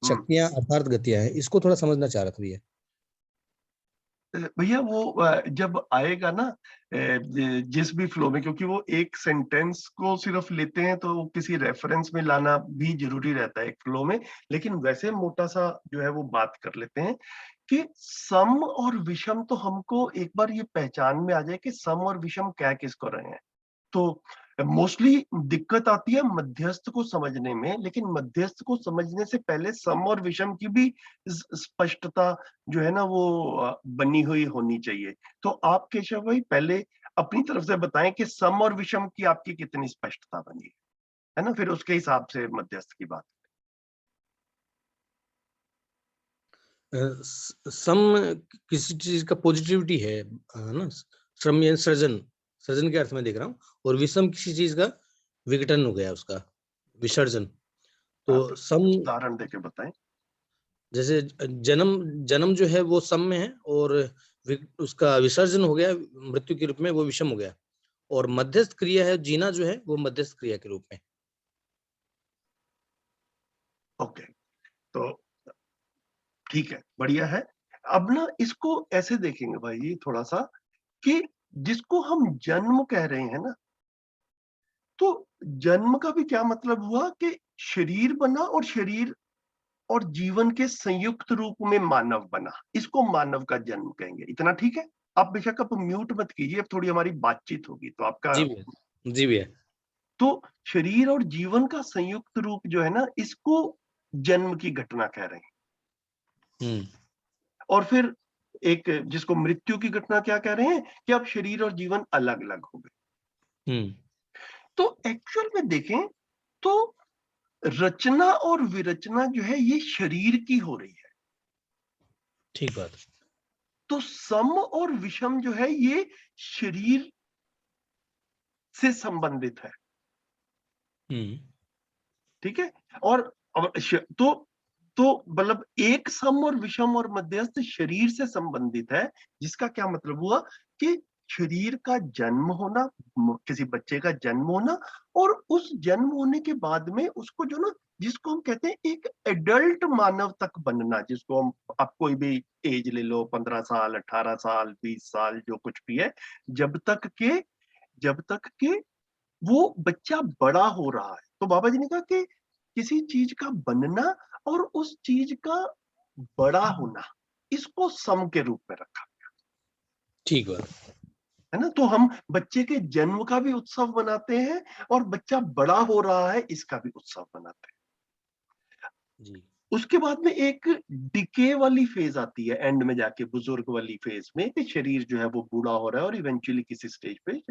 शक्तियां अर्थात गतियां हैं, इसको थोड़ा समझना चाह रहा था भैया। भैया वो जब आएगा ना जिस भी फ्लो में, क्योंकि वो एक सेंटेंस को सिर्फ लेते हैं तो किसी रेफरेंस में लाना भी जरूरी रहता है एक फ्लो में, लेकिन वैसे मोटा सा जो है वो बात कर लेते हैं कि सम और विषम, तो हमको एक बार ये पहचान में आ जाए कि सम और विषम क्या किसको रहे हैं। तो मोस्टली दिक्कत आती है मध्यस्थ को समझने में, लेकिन मध्यस्थ को समझने से पहले सम और विषम की भी स्पष्टता जो है ना वो बनी हुई होनी चाहिए। तो आप केशव भाई पहले अपनी तरफ से बताएं कि सम और विषम की आपकी कितनी स्पष्टता बनी है ना, फिर उसके हिसाब से मध्यस्थ की बात। सम किसी चीज का पॉजिटिविटी है ना, श्रम या सृजन के अर्थ में देख रहा हूँ, और विषम किसी चीज का विघटन हो गया, उसका विसर्जन। तो सम उदाहरण देके बताएं। जैसे जन्म जो है वो सम में है, और उसका विसर्जन हो गया मृत्यु के रूप में, वो विषम हो गया। और मध्यस्थ क्रिया है जीना जो है वो मध्यस्थ क्रिया के रूप में। ओके, तो ठीक है, बढ़िया है। अब ना इसको ऐसे देखेंगे भाई थोड़ा सा कि जिसको हम जन्म कह रहे हैं ना, तो जन्म का भी क्या मतलब हुआ कि शरीर बना, और शरीर और जीवन के संयुक्त रूप में मानव बना, इसको मानव का जन्म कहेंगे। इतना ठीक है? आप बेशक आप म्यूट मत कीजिए, अब थोड़ी हमारी बातचीत होगी तो आपका। जी भैया। तो शरीर और जीवन का संयुक्त रूप जो है ना, इसको जन्म की घटना कह रहे हैं। और फिर एक जिसको मृत्यु की घटना क्या कह रहे हैं कि अब शरीर और जीवन अलग अलग हो गए। तो एक्चुअल में देखें तो रचना और विरचना जो है ये शरीर की हो रही है। ठीक बात। तो सम और विषम जो है ये शरीर से संबंधित है। ठीक है, और तो मतलब एक सम और विषम और मध्यस्थ शरीर से संबंधित है, जिसका क्या मतलब हुआ कि शरीर का जन्म होना, किसी बच्चे का जन्म होना, और उस जन्म होने के बाद में उसको जो ना, जिसको हम कहते हैं एक एडल्ट मानव तक बनना, जिसको हम, आप कोई भी एज ले लो, 15 साल 18 साल 20 साल जो कुछ भी है, जब तक के वो बच्चा बड़ा हो रहा है। तो बाबा जी ने कहा कि किसी चीज का बनना और उस चीज का बड़ा होना, इसको सम के रूप में रखा गया। ठीक बात है ना। तो हम बच्चे के जन्म का भी उत्सव मनाते हैं और बच्चा बड़ा हो रहा है इसका भी उत्सव मनाते हैं। जी। उसके बाद में एक डिके वाली फेज आती है, एंड में जाके बुजुर्ग वाली फेज में, कि शरीर जो है वो बूढ़ा हो रहा है और इवेंचुअली किसी स्टेज पे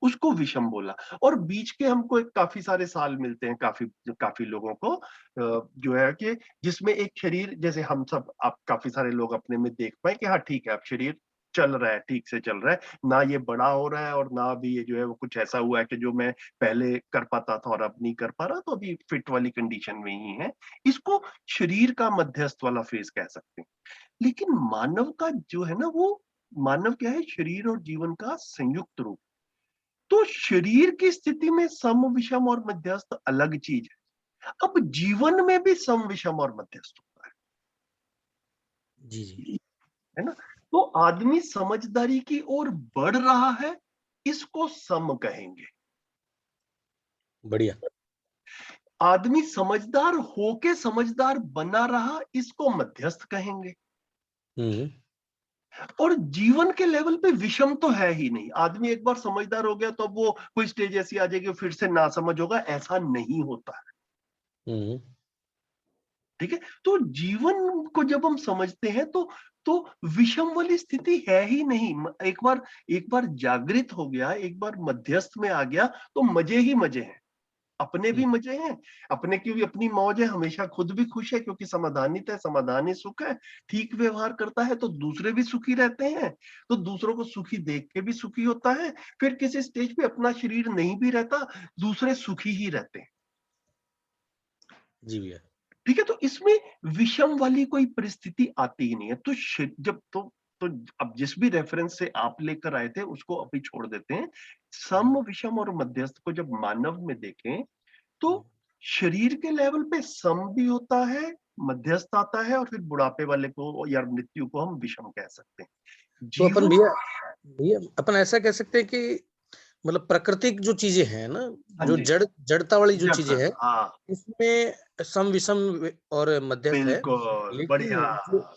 उसको विषम बोला। और बीच के हमको एक काफी सारे साल मिलते हैं, काफी लोगों को जो है कि जिसमें एक शरीर, जैसे हम सब, आप काफी सारे लोग अपने में देख पाए कि हाँ ठीक है, अब शरीर चल रहा है, ठीक से चल रहा है, ना ये बड़ा हो रहा है और ना अभी ये जो है वो कुछ ऐसा हुआ है कि जो मैं पहले कर पाता था और अब नहीं कर पा रहा, तो अभी फिट वाली कंडीशन में ही है। इसको शरीर का मध्यस्थ वाला फेज कह सकते हैं। लेकिन मानव का जो है ना, वो मानव क्या है, शरीर और जीवन का संयुक्त रूप। तो शरीर की स्थिति में सम, विषम और मध्यस्थ अलग चीज है। अब जीवन में भी सम, विषम और मध्यस्थ होता है। जी जी। है ना। तो आदमी समझदारी की ओर बढ़ रहा है, इसको सम कहेंगे। बढ़िया। आदमी समझदार होके समझदार बना रहा, इसको मध्यस्थ कहेंगे। और जीवन के लेवल पे विषम तो है ही नहीं। आदमी एक बार समझदार हो गया तो अब वो कोई स्टेज ऐसी आ जाएगी फिर से ना समझ होगा, ऐसा नहीं होता है। ठीक है। तो जीवन को जब हम समझते हैं तो विषम वाली स्थिति है ही नहीं। एक बार जागृत हो गया, एक बार मध्यस्थ में आ गया तो मजे ही मजे हैं। अपने भी मजे हैं, अपने की भी अपनी मौज है, हमेशा खुद भी खुश है क्योंकि समाधानित है, समाधानी सुख है। ठीक व्यवहार करता है तो दूसरे भी सुखी रहते हैं, तो दूसरों को सुखी देख के भी सुखी होता है। फिर किसी स्टेज पे अपना शरीर नहीं भी रहता, दूसरे सुखी ही रहते हैं। जी भैया। ठीक है। तो इसमें विषम वाली कोई परिस्थिति आती ही नहीं है। तो जब तो अब जिस भी रेफरेंस से आप लेकर आए थे उसको अभी छोड़ देते हैं। सम, विषम और मध्यस्थ को जब मानव में देखें तो शरीर के लेवल पे सम भी होता है, मध्यस्थ आता है, और फिर बुढ़ापे वाले को या मृत्यु को हम विषम कह सकते हैं। तो अपन भैया अपन ऐसा कह सकते हैं कि मतलब प्राकृतिक जो चीजें हैं ना, जो जड़ता वाली जो चीजें हैं, इसमें सम, विषम और मध्यस्थ है। बिल्कुल बढ़िया,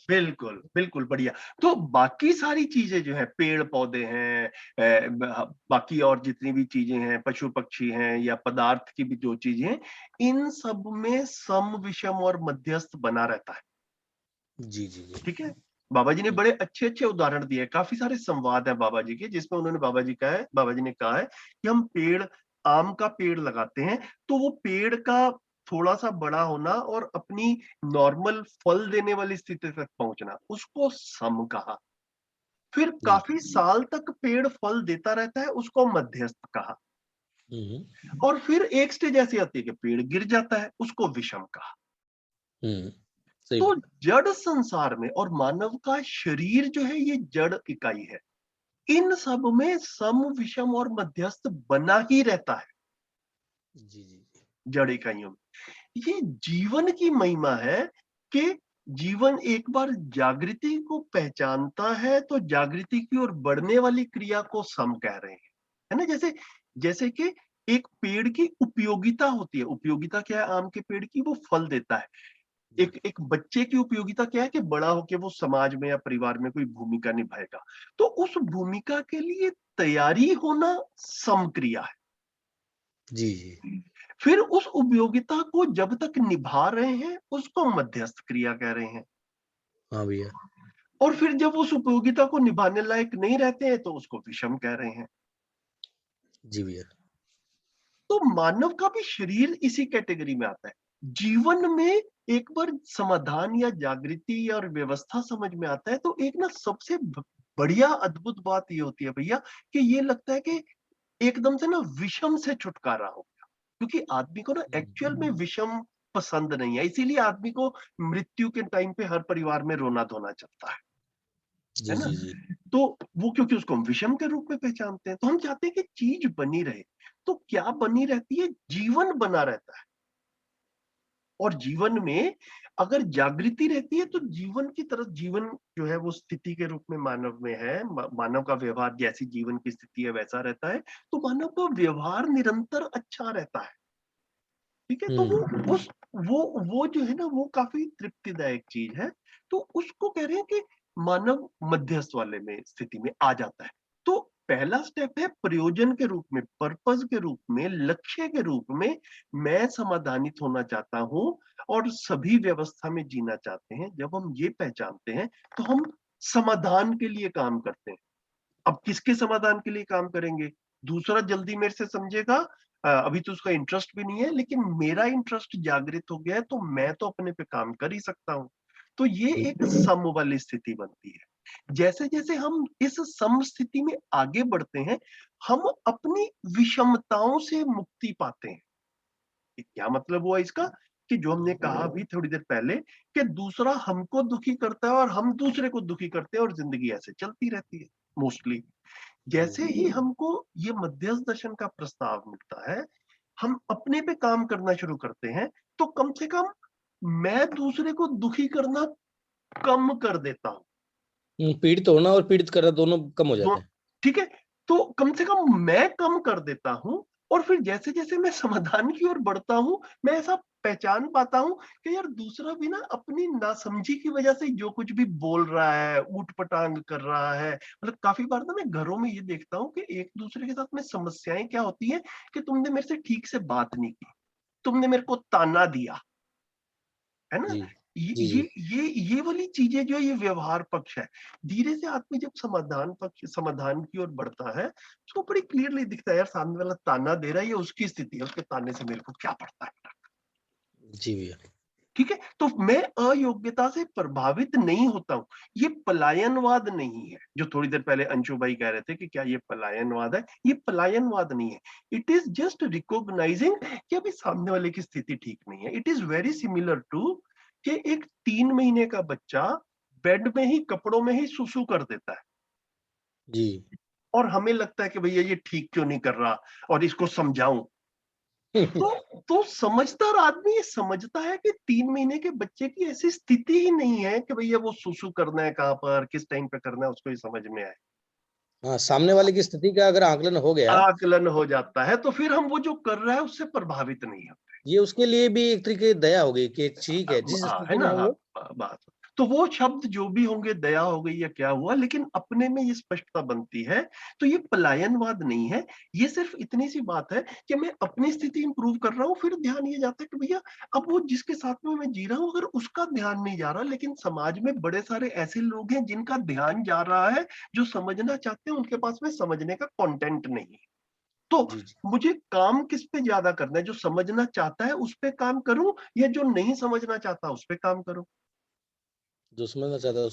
बिल्कुल बिल्कुल बढ़िया। तो बाकी सारी चीजें जो है, पेड़ पौधे हैं, बाकी और जितनी भी चीजें हैं, पशु पक्षी हैं या पदार्थ की भी जो चीजें हैं, इन सब में सम, विषम और मध्यस्थ बना रहता है। जी जी जी। ठीक है। बाबा जी ने बड़े अच्छे अच्छे उदाहरण दिए, काफी सारे संवाद है बाबा जी के, जिसमें उन्होंने बाबा जी ने कहा है कि हम आम का पेड़ लगाते हैं तो वो पेड़ का थोड़ा सा बड़ा होना और अपनी नॉर्मल फल देने वाली स्थिति तक पहुंचना, उसको सम कहा। फिर काफी साल तक पेड़ फल देता रहता है, उसको मध्यस्थ कहा। और फिर एक स्टेज ऐसी आती है कि पेड़ गिर जाता है, उसको विषम कहा। तो जड़ संसार में, और मानव का शरीर जो है ये जड़ इकाई है, इन सब में सम, विषम और मध्यस्थ बना ही रहता है। जी जी। जड़ इकाइयों में ये जीवन की महिमा है कि जीवन एक बार जागृति को पहचानता है तो जागृति की ओर बढ़ने वाली क्रिया को सम कह रहे हैं। है ना। जैसे कि एक पेड़ की उपयोगिता होती है। उपयोगिता क्या है आम के पेड़ की? वो फल देता है। एक बच्चे की उपयोगिता क्या है कि बड़ा होके वो समाज में या परिवार में कोई भूमिका निभाएगा, तो उस भूमिका के लिए तैयारी होना समक्रिया है। जी जी। फिर उस उपयोगिता को जब तक निभा रहे हैं उसको मध्यस्थ क्रिया कह रहे हैं। हाँ भैया। और फिर जब उस उपयोगिता को निभाने लायक नहीं रहते हैं तो उसको विषम कह रहे हैं। जी भैया। तो मानव का भी शरीर इसी कैटेगरी में आता है। जीवन में एक बार समाधान या जागृति और व्यवस्था समझ में आता है तो एक ना सबसे बढ़िया अद्भुत बात ये होती है भैया कि ये लगता है कि एकदम से ना विषम से छुटकारा हो गया। क्योंकि आदमी को ना एक्चुअल में विषम पसंद नहीं है, इसीलिए आदमी को मृत्यु के टाइम पे हर परिवार में रोना धोना चलता है ना। जी जी। तो वो क्योंकि उसको हम विषम के रूप में पहचानते हैं, तो हम चाहते हैं कि चीज बनी रहे। तो क्या बनी रहती है? जीवन बना रहता है। और जीवन में अगर जागृति रहती है तो जीवन की तरफ, जीवन जो है वो स्थिति के रूप में मानव में है, मानव का व्यवहार जैसी जीवन की स्थिति है वैसा रहता है, तो मानव का व्यवहार निरंतर अच्छा रहता है। ठीक है। तो वो वो जो है ना वो काफी तृप्तिदायक चीज है। तो उसको कह रहे हैं कि मानव मध्यस्थ वाले में स्थिति में आ जाता है। तो पहला स्टेप है प्रयोजन के रूप में, पर्पस के रूप में, लक्ष्य के रूप में मैं समाधानित होना चाहता हूं और सभी व्यवस्था में जीना चाहते हैं। जब हम ये पहचानते हैं तो हम समाधान के लिए काम करते हैं। अब किसके समाधान के लिए काम करेंगे? दूसरा जल्दी मेरे से समझेगा, अभी तो उसका इंटरेस्ट भी नहीं है, लेकिन मेरा इंटरेस्ट जागृत हो गया है तो मैं तो अपने पे काम कर ही सकता हूं। तो ये एक सम वाली स्थिति बनती है। जैसे जैसे हम इस सम स्थिति में आगे बढ़ते हैं, हम अपनी विषमताओं से मुक्ति पाते हैं। क्या मतलब हुआ इसका? कि जो हमने कहा अभी थोड़ी देर पहले कि दूसरा हमको दुखी करता है और हम दूसरे को दुखी करते हैं और जिंदगी ऐसे चलती रहती है मोस्टली। जैसे ही हमको ये मध्यस्थ दर्शन का प्रस्ताव मिलता है, हम अपने पे काम करना शुरू करते हैं, तो कम से कम मैं दूसरे को दुखी करना कम कर देता हूं। पीड़ित होना और पीड़ित करना दोनों कम हो जाते हैं। ठीक है, तो कम से कम मैं कम कर देता हूं। और फिर जैसे जैसे मैं समाधान की ओर बढ़ता हूं, मैं ऐसा पहचान पाता हूं कि यार दूसरा भी ना अपनी नासमझी की वजह से जो कुछ भी बोल रहा है, ऊट-पटांग कर रहा है। मतलब काफी बार ना मैं घरों में ये देखता हूं कि एक दूसरे के साथ में समस्याएं क्या होती है कि तुमने मेरे से ठीक से बात नहीं की, तुमने मेरे को ताना दिया, है ना? जी ये जी ये जी ये वाली चीजें जो है, ये व्यवहार पक्ष है। धीरे से आदमी जब समाधान की ओर बढ़ता है, उसको बड़ी क्लियरली दिखता है यार सामने वाला ताना दे रहा है, ये उसकी स्थिति है, उसके ताने से मेरे को क्या पड़ता है। जी भैया। ठीक है, तो मैं अयोग्यता से प्रभावित नहीं होता हूं। ये पलायनवाद नहीं है, जो थोड़ी देर पहले अंशु भाई कह रहे थे कि क्या ये पलायनवाद है। ये पलायनवाद नहीं है। इट इज जस्ट रिकॉग्नाइजिंग कि अभी सामने वाले की स्थिति ठीक नहीं है। It is very similar to कि एक 3 महीने का बच्चा बेड में ही, कपड़ों में ही सुसु कर देता है जी और हमें लगता है कि भैया ये ठीक क्यों नहीं कर रहा और इसको समझाऊं। तो समझदार आदमी ये समझता है कि 3 महीने के बच्चे की ऐसी स्थिति ही नहीं है कि भैया वो सुसु करना है, कहां पर, किस टाइम पे करना है, उसको ही समझ में आए। हाँ, सामने वाले की स्थिति का अगर आकलन हो गया, आकलन हो जाता है तो फिर हम वो जो कर रहा है उससे प्रभावित नहीं होते। ये उसके लिए भी एक तरीके की दया हो गई कि ठीक है, जिस है स्थिति ना? में है वो। बात तो वो शब्द जो भी होंगे, दया हो गई या क्या हुआ, लेकिन अपने में ये स्पष्टता बनती है। तो ये पलायनवाद नहीं है। ये सिर्फ इतनी सी बात है कि मैं अपनी स्थिति इंप्रूव कर रहा हूँ। फिर ध्यान ये जाता है कि भैया अब वो जिसके साथ में मैं जी रहा हूँ, अगर उसका ध्यान नहीं जा रहा, लेकिन समाज में बड़े सारे ऐसे लोग हैं जिनका ध्यान जा रहा है, जो समझना चाहते हैं, उनके पास में समझने का कंटेंट नहीं है। तो जी जी मुझे काम किस पे ज्यादा करना है? जो समझना चाहता है उस पे काम करूं या जो नहीं समझना चाहता उस पे काम करूं? जो समझना चाहता है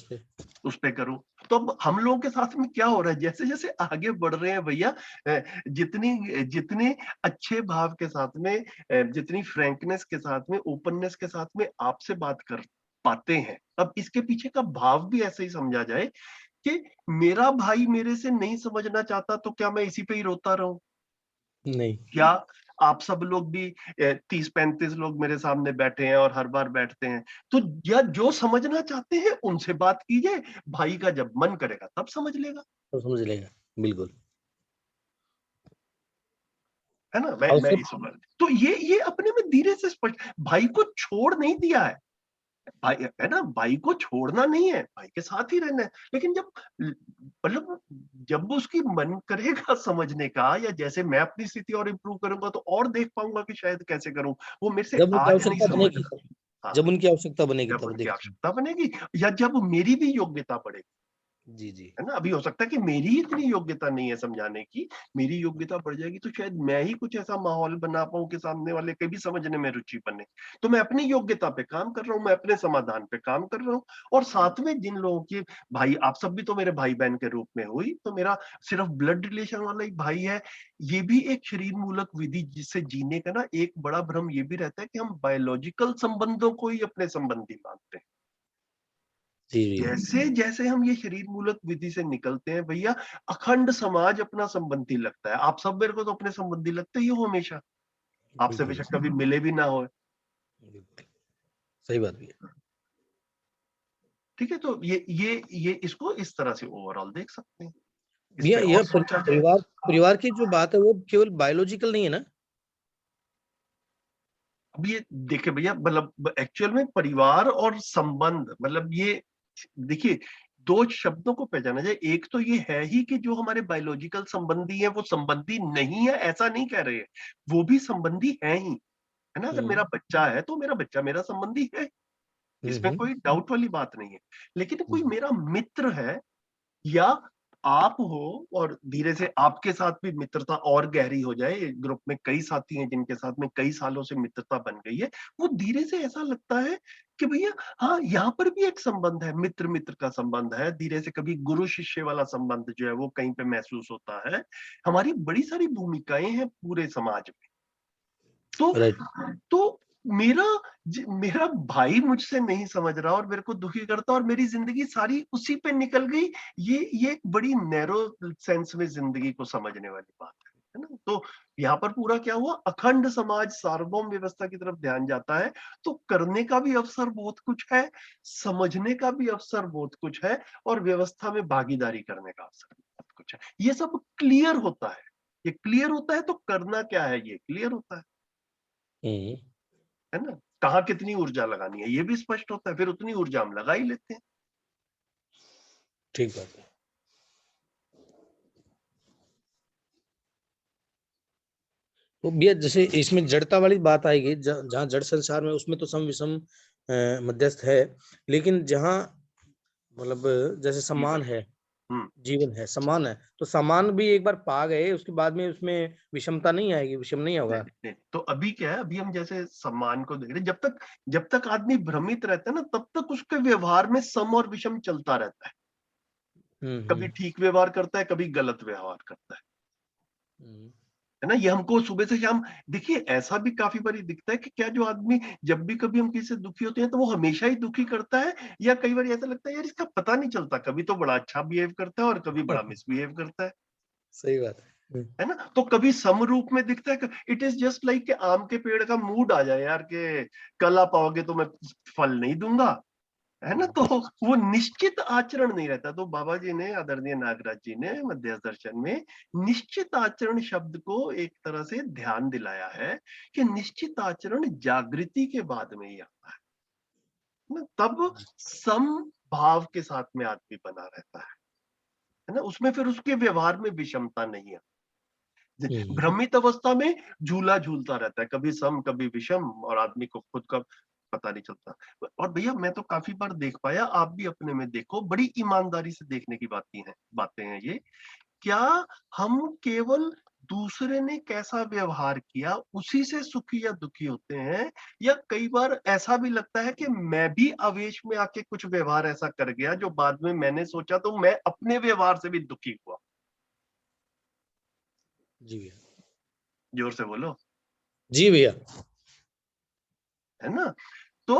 उस पे करूं। तो अब हम लोगों के साथ में क्या हो रहा है, जैसे जैसे आगे बढ़ रहे हैं भैया, जितनी जितने अच्छे भाव के साथ में, जितनी फ्रैंकनेस के साथ में, ओपननेस के साथ में आपसे बात कर पाते हैं, अब इसके पीछे का भाव भी ऐसे ही समझा जाए कि मेरा भाई मेरे से नहीं समझना चाहता तो क्या मैं इसी पे ही रोता रहूं? नहीं। क्या आप सब लोग भी 30-35 लोग मेरे सामने बैठे हैं और हर बार बैठते हैं, तो या जो समझना चाहते हैं उनसे बात कीजिए। भाई का जब मन करेगा तब समझ लेगा, तो समझ लेगा, बिल्कुल। है ना? मैं अवसर इस समझ, तो ये अपने में धीरे से स्पष्ट, भाई को छोड़ नहीं दिया है। भाई है ना, भाई को छोड़ना नहीं है, भाई के साथ ही रहना है। लेकिन जब मतलब जब उसकी मन करेगा समझने का, या जैसे मैं अपनी स्थिति और इंप्रूव करूंगा तो और देख पाऊंगा कि शायद कैसे करूं, वो मेरे से जब उनकी आज नहीं आवश्यकता समझ बनेगी, रहा। हाँ, जब उनकी आवश्यकता बनेगी जब तब उनकी देख। आवश्यकता बनेगी या जब मेरी भी योग्यता बढ़ेगी, जी जी है ना? अभी हो सकता है कि मेरी इतनी योग्यता नहीं है समझाने की, मेरी योग्यता बढ़ जाएगी तो शायद मैं ही कुछ ऐसा माहौल बना पाऊं कि सामने वाले के भी समझने में रुचि बने। तो मैं अपनी योग्यता पे काम कर रहा हूँ, मैं अपने समाधान पे काम कर रहा हूँ। और साथ में जिन लोगों की, भाई आप सब भी तो मेरे भाई बहन के रूप में हुई, तो मेरा सिर्फ ब्लड रिलेशन वाला ही भाई है। ये भी एक शरीर मूलक विधि जिससे जीने का ना एक बड़ा भ्रम ये भी रहता है कि हम बायोलॉजिकल संबंधों को ही अपने संबंधी मानते हैं। जी जैसे जैसे हम ये शरीर मूलक विधि से निकलते हैं भैया, अखंड समाज अपना संबंधी लगता है। आप सब मेरे को तो अपने संबंधी लगते ही हो हमेशा, आपसे बिल्कुल बेशक कभी मिले भी ना हो। बिल्कुल सही बात भी है। ठीक है, तो ये इसको इस तरह से ओवरऑल देख सकते हैं, इस भैया पे यह और सोचा जाए। परिवार की जो बात है वो केवल बायोलॉजिकल नहीं है ना? अब ये देखिए भैया, मतलब एक्चुअल में परिवार और संबंध, मतलब ये देखिए दो शब्दों को पहचाना जाए। एक तो ये है ही कि जो हमारे बायोलॉजिकल संबंधी है वो संबंधी नहीं है, ऐसा नहीं कह रहे हैं, वो भी संबंधी है ही, है ना। अगर मेरा बच्चा है तो मेरा बच्चा मेरा संबंधी है, इसमें कोई डाउट वाली बात नहीं है। लेकिन कोई मेरा मित्र है या आप हो और धीरे से आपके साथ भी मित्रता और गहरी हो जाए, ग्रुप में कई साथी हैं जिनके साथ में कई सालों से मित्रता बन गई है, वो धीरे से ऐसा लगता है कि भैया हाँ यहाँ पर भी एक संबंध है, मित्र मित्र का संबंध है। धीरे से कभी गुरु शिष्य वाला संबंध जो है वो कहीं पे महसूस होता है। हमारी बड़ी सारी भूमिकाएं हैं पूरे समाज में। तो मेरा भाई मुझसे नहीं समझ रहा और मेरे को दुखी करता और मेरी जिंदगी सारी उसी पे निकल गई, ये एक बड़ी नैरो सेंस में जिंदगी को समझने वाली बात है ना। तो यहाँ पर पूरा क्या हुआ, अखंड समाज सार्वभौम व्यवस्था की तरफ ध्यान जाता है। तो करने का भी अवसर बहुत कुछ है, समझने का भी अवसर बहुत कुछ है, और व्यवस्था में भागीदारी करने का अवसर भी बहुत कुछ है। ये सब क्लियर होता है, ये क्लियर होता है तो करना क्या है ये क्लियर होता है ना। कहाँ कितनी ऊर्जा लगानी है ये भी स्पष्ट होता है, फिर उतनी ऊर्जा हम लगा ही लेते हैं। ठीक बात है। तो भैया जैसे इसमें जड़ता वाली बात आएगी, जहाँ जड़ संसार में, उसमें तो सम विषम मध्यस्थ है, लेकिन जहाँ मतलब जैसे समान है, जीवन है, समान है, तो समान भी एक बार पा गए उसके बाद में उसमें विषमता नहीं आएगी, विषम नहीं होगा। नहीं। तो अभी क्या है, अभी हम जैसे सम्मान को देख रहे हैं, जब तक आदमी भ्रमित रहता है ना, तब तक उसके व्यवहार में सम और विषम चलता रहता है। कभी ठीक व्यवहार करता है, कभी गलत व्यवहार करता है ना। ये हमको सुबह से शाम देखिए, ऐसा भी काफी बार दिखता है कि क्या जो आदमी, जब भी कभी हम किसी से दुखी होते हैं तो वो हमेशा ही दुखी करता है, या कई बार ऐसा लगता है यार इसका पता नहीं चलता, कभी तो बड़ा अच्छा बिहेव करता है और कभी बड़ा मिसबिहेव करता है। सही बात है ना। तो कभी सम रूप में दिखता है, इट इज जस्ट लाइक कि आम के पेड़ का मूड आ जाए यार कि कल आप आओगे तो मैं फल नहीं दूंगा, है ना। तो वो निश्चित आचरण नहीं रहता। तो बाबा जी ने, आदरणीय नागराज जी ने मध्यस्थ दर्शन में निश्चित आचरण शब्द को एक तरह से ध्यान दिलाया है कि निश्चित आचरण जागृति के बाद में ही आता है ना। तब सम भाव के साथ में आदमी बना रहता है ना। उसमें फिर उसके व्यवहार में विषमता नहीं है। भ्रमित अवस्था में झूला झूलता रहता है, कभी सम कभी विषम, और आदमी को खुद का पता नहीं चलता। और भैया मैं तो काफी बार देख पाया, आप भी अपने में देखो, बड़ी ईमानदारी से देखने की बातें हैं ये। क्या हम केवल दूसरे ने कैसा व्यवहार किया उसी से सुखी या दुखी होते हैं, या कई बार ऐसा भी लगता है कि मैं भी आवेश में आके कुछ व्यवहार ऐसा कर गया जो बाद में मैंने सोचा तो मैं अपने व्यवहार से भी दुखी हुआ। जी भैया, जोर से बोलो। जी भैया। है ना। तो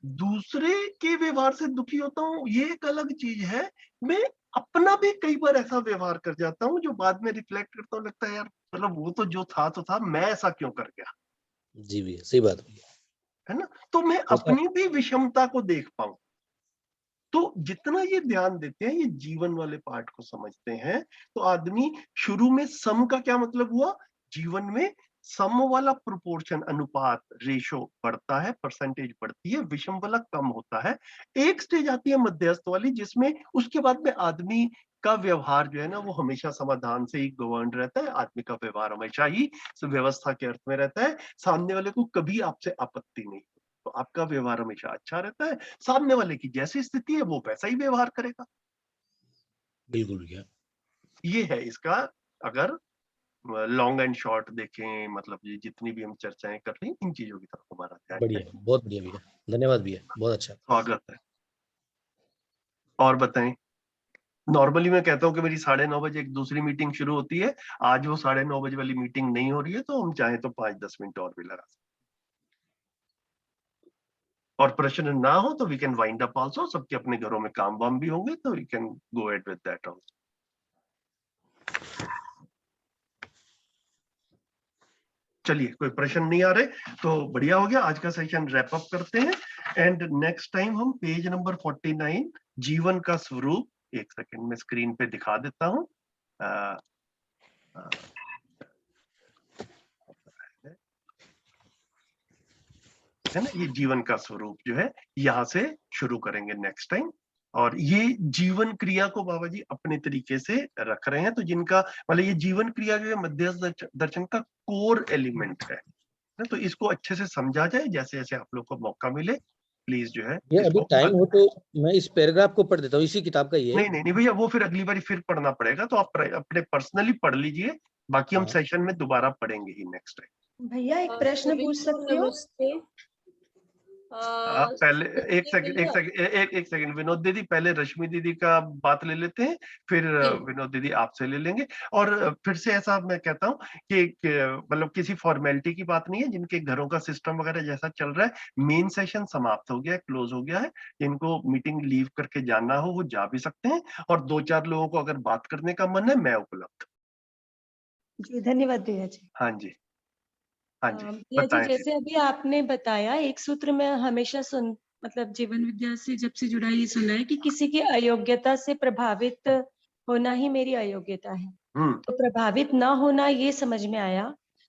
दूसरे के व्यवहार से दुखी होता हूँ, ये एक अलग चीज है। मैं अपना भी कई बार ऐसा व्यवहार कर जाता हूँ जो बाद में रिफ्लेक्ट करता हूँ, लगता है यार मतलब वो तो जो था तो था, मैं ऐसा क्यों कर गया। जी भैया, सही बात है ना। तो मैं अपनी भी विषमता को देख पाऊं। तो जितना ये ध्यान देते हैं, ये जीवन वाले पार्ट को समझते हैं, तो आदमी शुरू में सम का क्या मतलब हुआ, जीवन में सम वाला प्रोपोर्शन, अनुपात, रेशो बढ़ता है, परसेंटेज बढ़ती है, विषम वाला कम होता है। एक स्टेज आती है मध्यस्थ वाली, जिसमें उसके बाद में आदमी का व्यवहार जो है ना वो हमेशा समाधान से ही गवर्न रहता है। आदमी का व्यवहार हमेशा ही व्यवस्था के अर्थ में रहता है। सामने वाले को कभी आपसे आपत्ति नहीं, तो आपका व्यवहार हमेशा अच्छा रहता है। सामने वाले की जैसी स्थिति है वो वैसा ही व्यवहार करेगा। बिल्कुल भैया। ये है इसका, अगर लॉन्ग एंड शॉर्ट देखें, मतलब ये जितनी भी हम चर्चाएं कर रही हैं, इन चीजों की तरफ हमारा ध्यान बढ़िया, बहुत बढ़िया भैया, धन्यवाद भैया, बहुत अच्छा, स्वागत है। और बताएं। नॉर्मली मैं कहता हूं कि मेरी 9:30 बजे एक दूसरी मीटिंग शुरू होती है, आज वो 9:30 बजे वाली मीटिंग नहीं हो रही है, तो हम चाहें तो 5-10 मिनट और भी लगा सकते, और प्रश्न ना हो तो we can wind up also. सबके अपने घरों में काम वाम भी होंगे, तो we can go ahead with that also. चलिए, कोई प्रश्न नहीं आ रहे तो बढ़िया हो गया, आज का सेशन रैप अप करते हैं। एंड नेक्स्ट टाइम हम पेज नंबर 49, जीवन का स्वरूप, एक सेकंड में स्क्रीन पे दिखा देता हूं। है ना, ये जीवन का स्वरूप जो है यहाँ से शुरू करेंगे नेक्स्ट टाइम। और ये जीवन क्रिया को बाबा जी अपने तरीके से रख रहे हैं, तो जिनका मतलब ये जीवन क्रिया जो है मध्यस्थ दर्शन का कोर एलिमेंट है ना, तो इसको अच्छे से समझा जाए। जैसे जैसे आप लोग को मौका मिले प्लीज जो है ये अभी इसको टाइम हो तो मैं इस पैराग्राफ को पढ़ देता हूँ, इसी किताब का ये है। नहीं भैया, वो फिर अगली बार फिर पढ़ना पड़ेगा, तो आप अपने पर्सनली पढ़ लीजिए, बाकी हम सेशन में दोबारा पढ़ेंगे ही नेक्स्ट टाइम। भैया एक प्रश्न पूछ सकती हूँ? पहले एक सेकंड विनोद दीदी, पहले रश्मि दीदी का बात ले लेते हैं, फिर विनोद दीदी आपसे ले लेंगे। और फिर से ऐसा मैं कहता हूँ कि मतलब किसी फॉर्मेलिटी की बात नहीं है, जिनके घरों का सिस्टम वगैरह जैसा चल रहा है, मेन सेशन समाप्त हो गया है, क्लोज हो गया है, जिनको मीटिंग लीव करके जाना हो वो जा भी सकते हैं, और 2-4 लोगों को अगर बात करने का मन है मैं उपलब्ध। जी धन्यवाद भैया जी। हाँ जी, हाँ जी, भैया जी जैसे अभी आपने बताया, एक सूत्र में हमेशा मतलब जीवन विद्या से जब से जुड़ा ये सुना है कि किसी की अयोग्यता से प्रभावित होना ही मेरी अयोग्यता है। तो प्रभावित ना होना ये समझ में आया,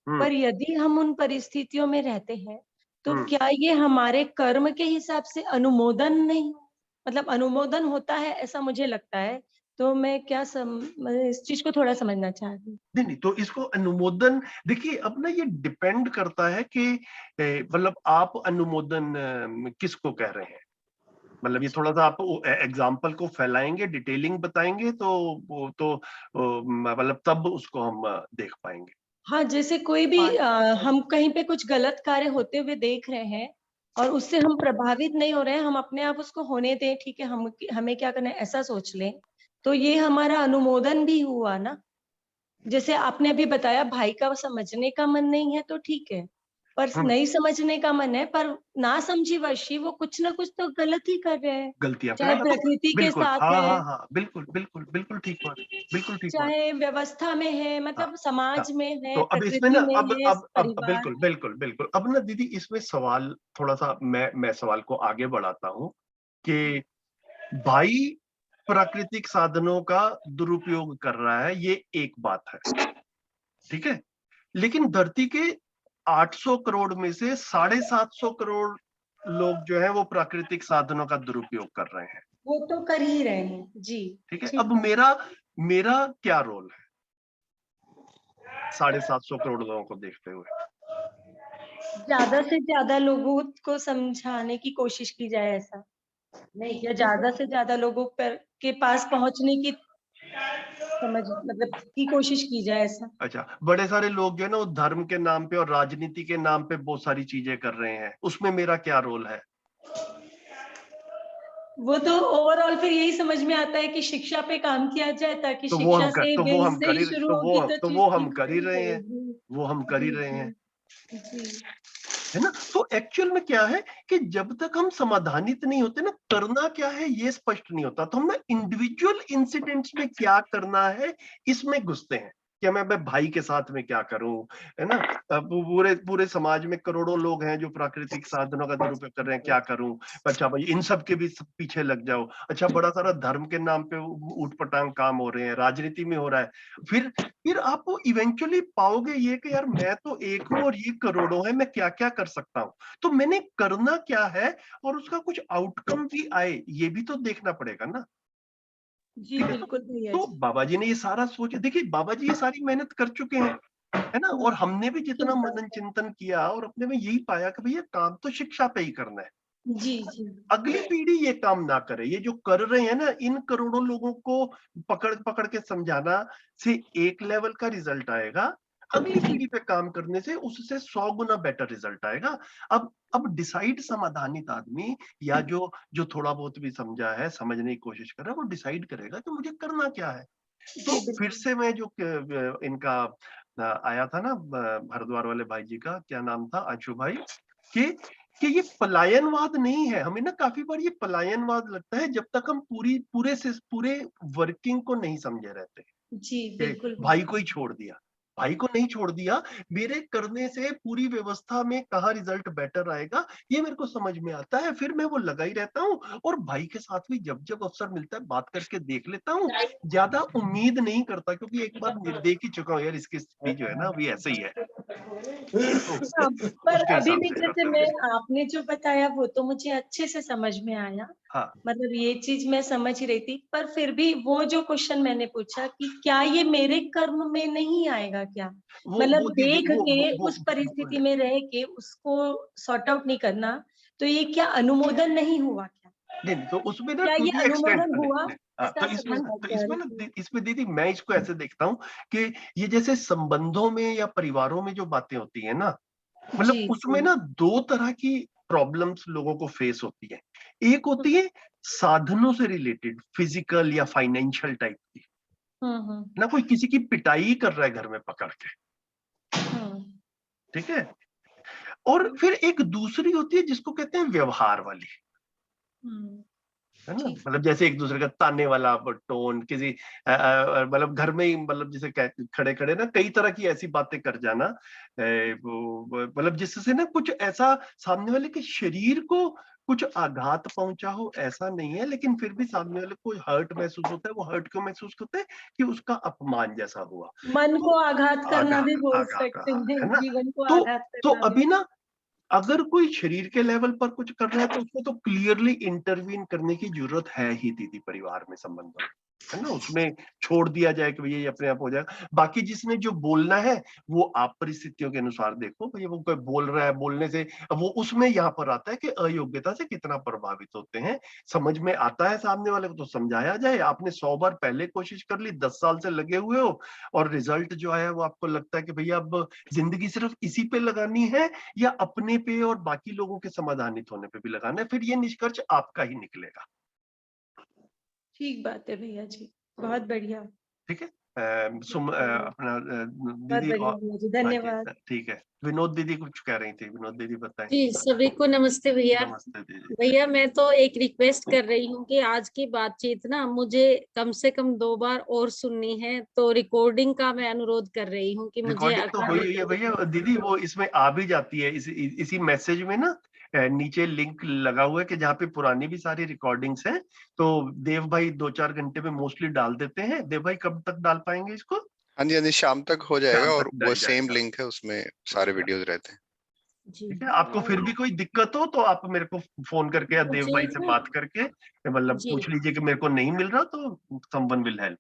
पर यदि हम उन परिस्थितियों में रहते हैं तो क्या ये हमारे कर्म के हिसाब से अनुमोदन नहीं, मतलब अनुमोदन होता है ऐसा मुझे लगता है। तो मैं क्या इस चीज को थोड़ा समझना चाह रही हूँ। नहीं, तो इसको अनुमोदन देखिए, अब ना ये डिपेंड करता है कि मतलब आप अनुमोदन किसको कह रहे हैं। मतलब ये थोड़ा सा आप एग्जाम्पल को फैलाएंगे, डिटेलिंग बताएंगे तो मतलब तब उसको हम देख पाएंगे। हाँ, जैसे कोई भी हम कहीं पे कुछ गलत कार्य होते हुए देख रहे हैं और उससे हम प्रभावित नहीं हो रहे हैं, हम अपने आप उसको होने दें, ठीक है, हमें क्या करना है ऐसा सोच लें, तो ये हमारा अनुमोदन भी हुआ ना। जैसे आपने अभी बताया भाई का समझने का मन नहीं है तो ठीक है, पर नहीं समझने का मन है, पर ना समझी वशी वो कुछ ना कुछ तो गलत ही कर रहे हैं, गलतियां चाहे प्रकृति के साथ है, हाँ, बिल्कुल ठीक बात, बिल्कुल ठीक बात, चाहे व्यवस्था में है, मतलब समाज में है, तो अब इसमें प्रकृति ना में है, परिवार। बिल्कुल अब ना दीदी इसमें सवाल थोड़ा सा मैं सवाल को आगे बढ़ाता हूँ कि भाई प्राकृतिक साधनों का दुरुपयोग कर रहा है, ये एक बात है, ठीक है, लेकिन धरती के 800 करोड़ में से 750 करोड़ लोग जो है वो प्राकृतिक साधनों का दुरुपयोग कर रहे हैं। वो तो कर ही रहे हैं जी, ठीक है, अब मेरा क्या रोल है 750 करोड़ लोगों को देखते हुए? ज्यादा से ज्यादा लोगों को समझाने की कोशिश की जाए, ऐसा नहीं, या ज्यादा से ज्यादा लोगों के पास पहुंचने की मतलब की कोशिश की जाए, ऐसा। अच्छा, बड़े सारे लोग जो है ना वो धर्म के नाम पे और राजनीति के नाम पे बहुत सारी चीजें कर रहे हैं, उसमें मेरा क्या रोल है? वो तो ओवरऑल फिर यही समझ में आता है कि शिक्षा पे काम किया जाए, ताकि शिक्षा से बेस से ही शुरू होगी तो वो हम कर ही रहे हैं, वो हम कर ही रहे हैं, है ना। तो एक्चुअल में क्या है कि जब तक हम समाधानित नहीं होते ना, करना क्या है ये स्पष्ट नहीं होता, तो हम ना इंडिविजुअल इंसिडेंट्स में क्या करना है इसमें घुसते हैं कि मैं भाई के साथ में क्या करूं, है ना। पूरे समाज में करोड़ों लोग हैं जो प्राकृतिक साधनों का दुरुपयोग कर रहे हैं, क्या करूं। अच्छा भाई, इन सब के भी पीछे लग जाओ। अच्छा, बड़ा सारा धर्म के नाम पे ऊटपटांग काम हो रहे हैं, राजनीति में हो रहा है, फिर आप इवेंचुअली पाओगे ये कि यार मैं तो एक हूं और ये करोड़ों है, मैं क्या क्या कर सकता हूं, तो मैंने करना क्या है और उसका कुछ आउटकम भी आए ये भी तो देखना पड़ेगा ना। जी बिल्कुल भैया। तो बाबा जी ने ये सारा सोच, देखिए बाबा जी ये सारी मेहनत कर चुके हैं, है ना, और हमने भी जितना मनन चिंतन किया और अपने में यही पाया कि भैया काम तो शिक्षा पे ही करना है। जी। अगली पीढ़ी ये काम ना करे, ये जो कर रहे हैं ना, इन करोड़ों लोगों को पकड़ के समझाना से एक लेवल का रिजल्ट आएगा, अगली पीढ़ी पे काम करने से उससे 100 गुना बेटर रिजल्ट आएगा। अब डिसाइड समाधानित आदमी या जो थोड़ा बहुत भी समझा है, समझने की कोशिश कर रहा है, वो डिसाइड करेगा कि मुझे करना क्या है। तो फिर से मैं जो इनका आया था ना हरिद्वार वाले भाई जी का क्या नाम था, आशु भाई, कि ये पलायनवाद नहीं है। हमें ना काफी बार ये पलायनवाद लगता है जब तक हम पूरे वर्किंग को नहीं समझे रहते। जी बिल्कुल। भाई को ही छोड़ दिया, भाई को नहीं छोड़ दिया, मेरे करने से पूरी व्यवस्था में कहाँ रिजल्ट बेटर आएगा ये मेरे को समझ में आता है, फिर मैं वो लगा ही रहता हूँ। और भाई के साथ भी जब जब अवसर मिलता है बात करके देख लेता हूँ, ज्यादा उम्मीद नहीं करता, क्योंकि एक बार देख ही चुका हूँ यार, इसकी स्थिति जो है ना अभी ऐसे ही है। पर अभी भी जैसे मैं आपने जो बताया वो तो मुझे अच्छे से समझ में आया। हाँ। मतलब ये चीज मैं समझ ही रही थी, पर फिर भी वो जो क्वेश्चन मैंने पूछा कि क्या ये मेरे कर्म में नहीं आएगा क्या, मतलब देख के उस परिस्थिति में रह के उसको सॉर्ट आउट नहीं करना, तो ये क्या अनुमोदन नहीं हुआ क्या? नहीं, तो उसमें ना क्या टू ये दी एक्सटेंट अनुमोदन हुआ? तो इसमें दीदी मैं इसको ऐसे देखता हूँ कि ये जैसे संबंधों में या परिवारों में जो बातें होती है ना, मतलब उसमें ना दो तरह की प्रॉब्लम्स लोगों को फेस होती है। एक होती है साधनों से रिलेटेड, फिजिकल या फाइनेंशियल टाइप की, ना कोई किसी की पिटाई कर रहा है घर में पकड़ के, ठीक है। और फिर एक दूसरी होती है जिसको कहते हैं व्यवहार वाली, है ना, मतलब जैसे एक दूसरे का ताने वाला टोन, किसी मतलब घर में ही, मतलब जैसे खड़े खड़े ना कई तरह की ऐसी बातें कर जाना, मतलब जिससे ना कुछ ऐसा सामने वाले के शरीर को कुछ आघात पहुंचा हो ऐसा नहीं है, लेकिन फिर भी सामने वाले को हर्ट महसूस होता है। वो हर्ट क्यों महसूस होता है कि उसका अपमान जैसा हुआ, मन को आघात करना भी बोल सकते हैं, जीवन को आघात करना। तो अभी ना अगर कोई शरीर के लेवल पर कुछ कर रहा है तो उसमें तो क्लियरली इंटरवीन करने की जरूरत है ही दीदी, परिवार में संबंध है ना, उसमें छोड़ दिया जाए कि भैया ये अपने आप हो जाएगा। बाकी जिसने जो बोलना है वो आप परिस्थितियों के अनुसार देखो, भैया वो कोई बोल रहा है, बोलने से वो उसमें यहाँ पर आता है कि अयोग्यता से कितना प्रभावित होते हैं, समझ में आता है सामने वाले को तो समझाया जाए। आपने 100 बार पहले कोशिश कर ली, 10 साल से लगे हुए हो और रिजल्ट जो आया वो आपको लगता है कि भैया अब जिंदगी सिर्फ इसी पे लगानी है या अपने पे और बाकी लोगों के समाधानित होने पे भी लगाना है, फिर ये निष्कर्ष आपका ही निकलेगा। ठीक बात है भैया जी, बहुत बढ़िया। ठीक है, अपना दीदी धन्यवाद। ठीक है, विनोद दीदी कुछ कह रही थी, विनोद दीदी बताएं। जी, सभी को नमस्ते भैया। नमस्ते दीदी। भैया मैं तो एक रिक्वेस्ट कर रही हूँ कि आज की बातचीत ना मुझे कम से कम 2 बार और सुननी है, तो रिकॉर्डिंग का मैं अनुरोध कर रही हूँ कि मुझे रिकॉर्डिंग तो हुई है भैया दीदी, वो इसमें आ भी जाती है, इसी मैसेज में ना नीचे लिंक लगा हुआ है कि जहाँ पे पुरानी भी सारी रिकॉर्डिंग्स हैं, तो देव भाई 2-4 घंटे में मोस्टली डाल देते हैं। देव भाई कब तक डाल पाएंगे इसको? हाँ जी, शाम तक हो जाएगा, और वो सेम लिंक है, उसमें सारे वीडियोस रहते हैं। ठीक है, आपको फिर भी कोई दिक्कत हो तो आप मेरे को फोन करके या देव भाई से बात करके मतलब पूछ लीजिए कि मेरे को नहीं मिल रहा, तो समवन विल हेल्प।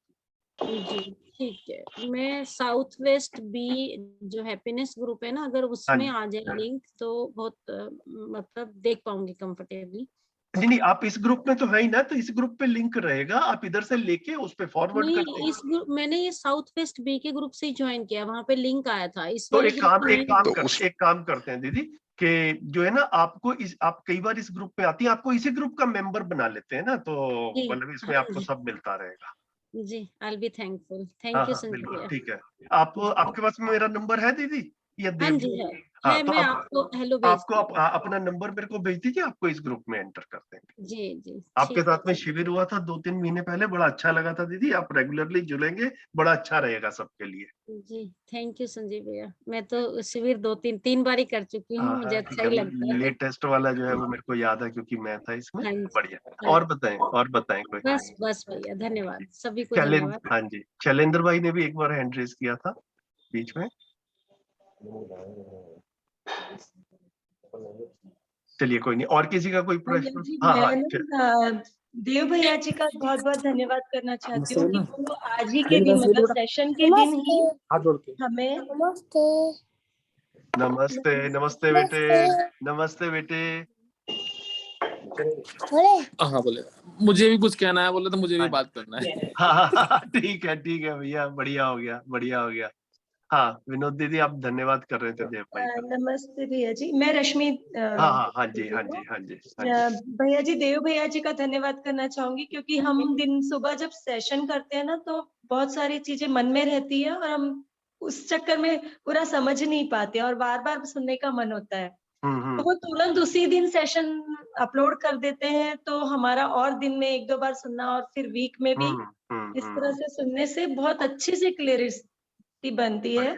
जी ठीक है, मैं साउथ वेस्ट बी जो हैप्पीनेस ग्रुप है ना, अगर उसमें आ जाए लिंक तो बहुत मतलब देख पाऊंगी कंफर्टेबली। नहीं, आप इस ग्रुप में तो है ही ना, तो इस ग्रुप पे लिंक रहेगा, आप इधर से लेके उस पे फॉरवर्ड कर देंगे। इस ग्रुप मैंने ये साउथ वेस्ट बी के ग्रुप से ही ज्वाइन किया, वहां पे लिंक आया था। इस तो एक काम करते हैं दीदी कि जो है ना आपको आप कई बार इस ग्रुप में आती है, आपको इसी ग्रुप का मेंबर बना लेते हैं ना, तो मतलब इसमें आपको सब मिलता रहेगा। जी, I will be thankful. Thank you Sanjay. ठीक है, आपके पास मेरा नंबर है दीदी या देव? जी है, तो मैं आपको हेलो आपको अपना नंबर मेरे को भेज दीजिए, आपको इस ग्रुप में एंटर कर देंगे। जी आपके साथ में शिविर हुआ था 2-3 महीने पहले, बड़ा अच्छा लगा था दीदी, आप रेगुलरली जुड़ेंगे, बड़ा अच्छा रहेगा सबके लिए। जी थैंक यू संजय भैया, मैं तो शिविर 2-3 बार ही कर चुकी हूँ, मुझे अच्छा ही लगता है। लेटेस्ट वाला जो है वो मेरे को याद है क्योंकि मैं था इसमें। बढ़िया, और बताएं कोई? बस भैया, धन्यवाद सभी को, धन्यवाद। हाँ जी, शैलेंद्र भाई ने भी एक बार हैंड रेज किया था बीच में। चलिए कोई नहीं, और किसी का कोई प्रश्न? हाँ, देव भैया जी का बहुत बहुत धन्यवाद करना चाहती हूँ कि वो आज ही के दिन, मतलब सेशन के दिन ही हमें नमस्ते बेटे। हाँ बोले, मुझे भी कुछ कहना है, बोले तो मुझे भी बात करना है। हाँ ठीक है भैया, बढ़िया हो गया। हाँ विनोद दीदी, आप धन्यवाद कर रहे थे देव भाई का। नमस्ते भैया जी, मैं रश्मि। हाँ जी। भैया जी, देव भैया जी का धन्यवाद करना चाहूंगी, क्योंकि हम दिन सुबह जब सेशन करते हैं ना तो बहुत सारी चीजें मन में रहती है और हम उस चक्कर में पूरा समझ नहीं पाते और बार बार सुनने का मन होता है, तो वो तुरंत उसी दिन सेशन अपलोड कर देते हैं, तो हमारा और दिन में 1-2 बार सुनना और फिर वीक में भी इस तरह से सुनने से बहुत अच्छे से क्लियरिटी बनती है।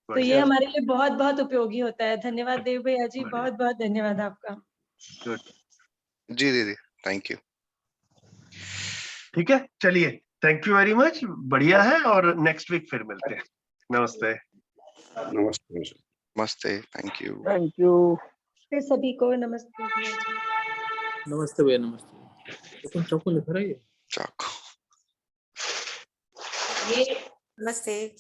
तो ये हमारे लिए बहुत बहुत उपयोगी होता है। धन्यवाद देव भैया जी, बढ़िया। बहुत बहुत धन्यवाद आपका। जी दीदी, थैंक यू। ठीक है, चलिए, थैंक यू वेरी मच, बढ़िया है, और नेक्स्ट वीक फिर मिलते हैं। नमस्ते। नमस्ते। नमस्ते, थैंक यू। Thank you. फिर सभी को नमस्ते भैया जी। नमस्ते भैया, नमस्ते। तुम चौको लिख रही है? चाको। ये नमस्ते।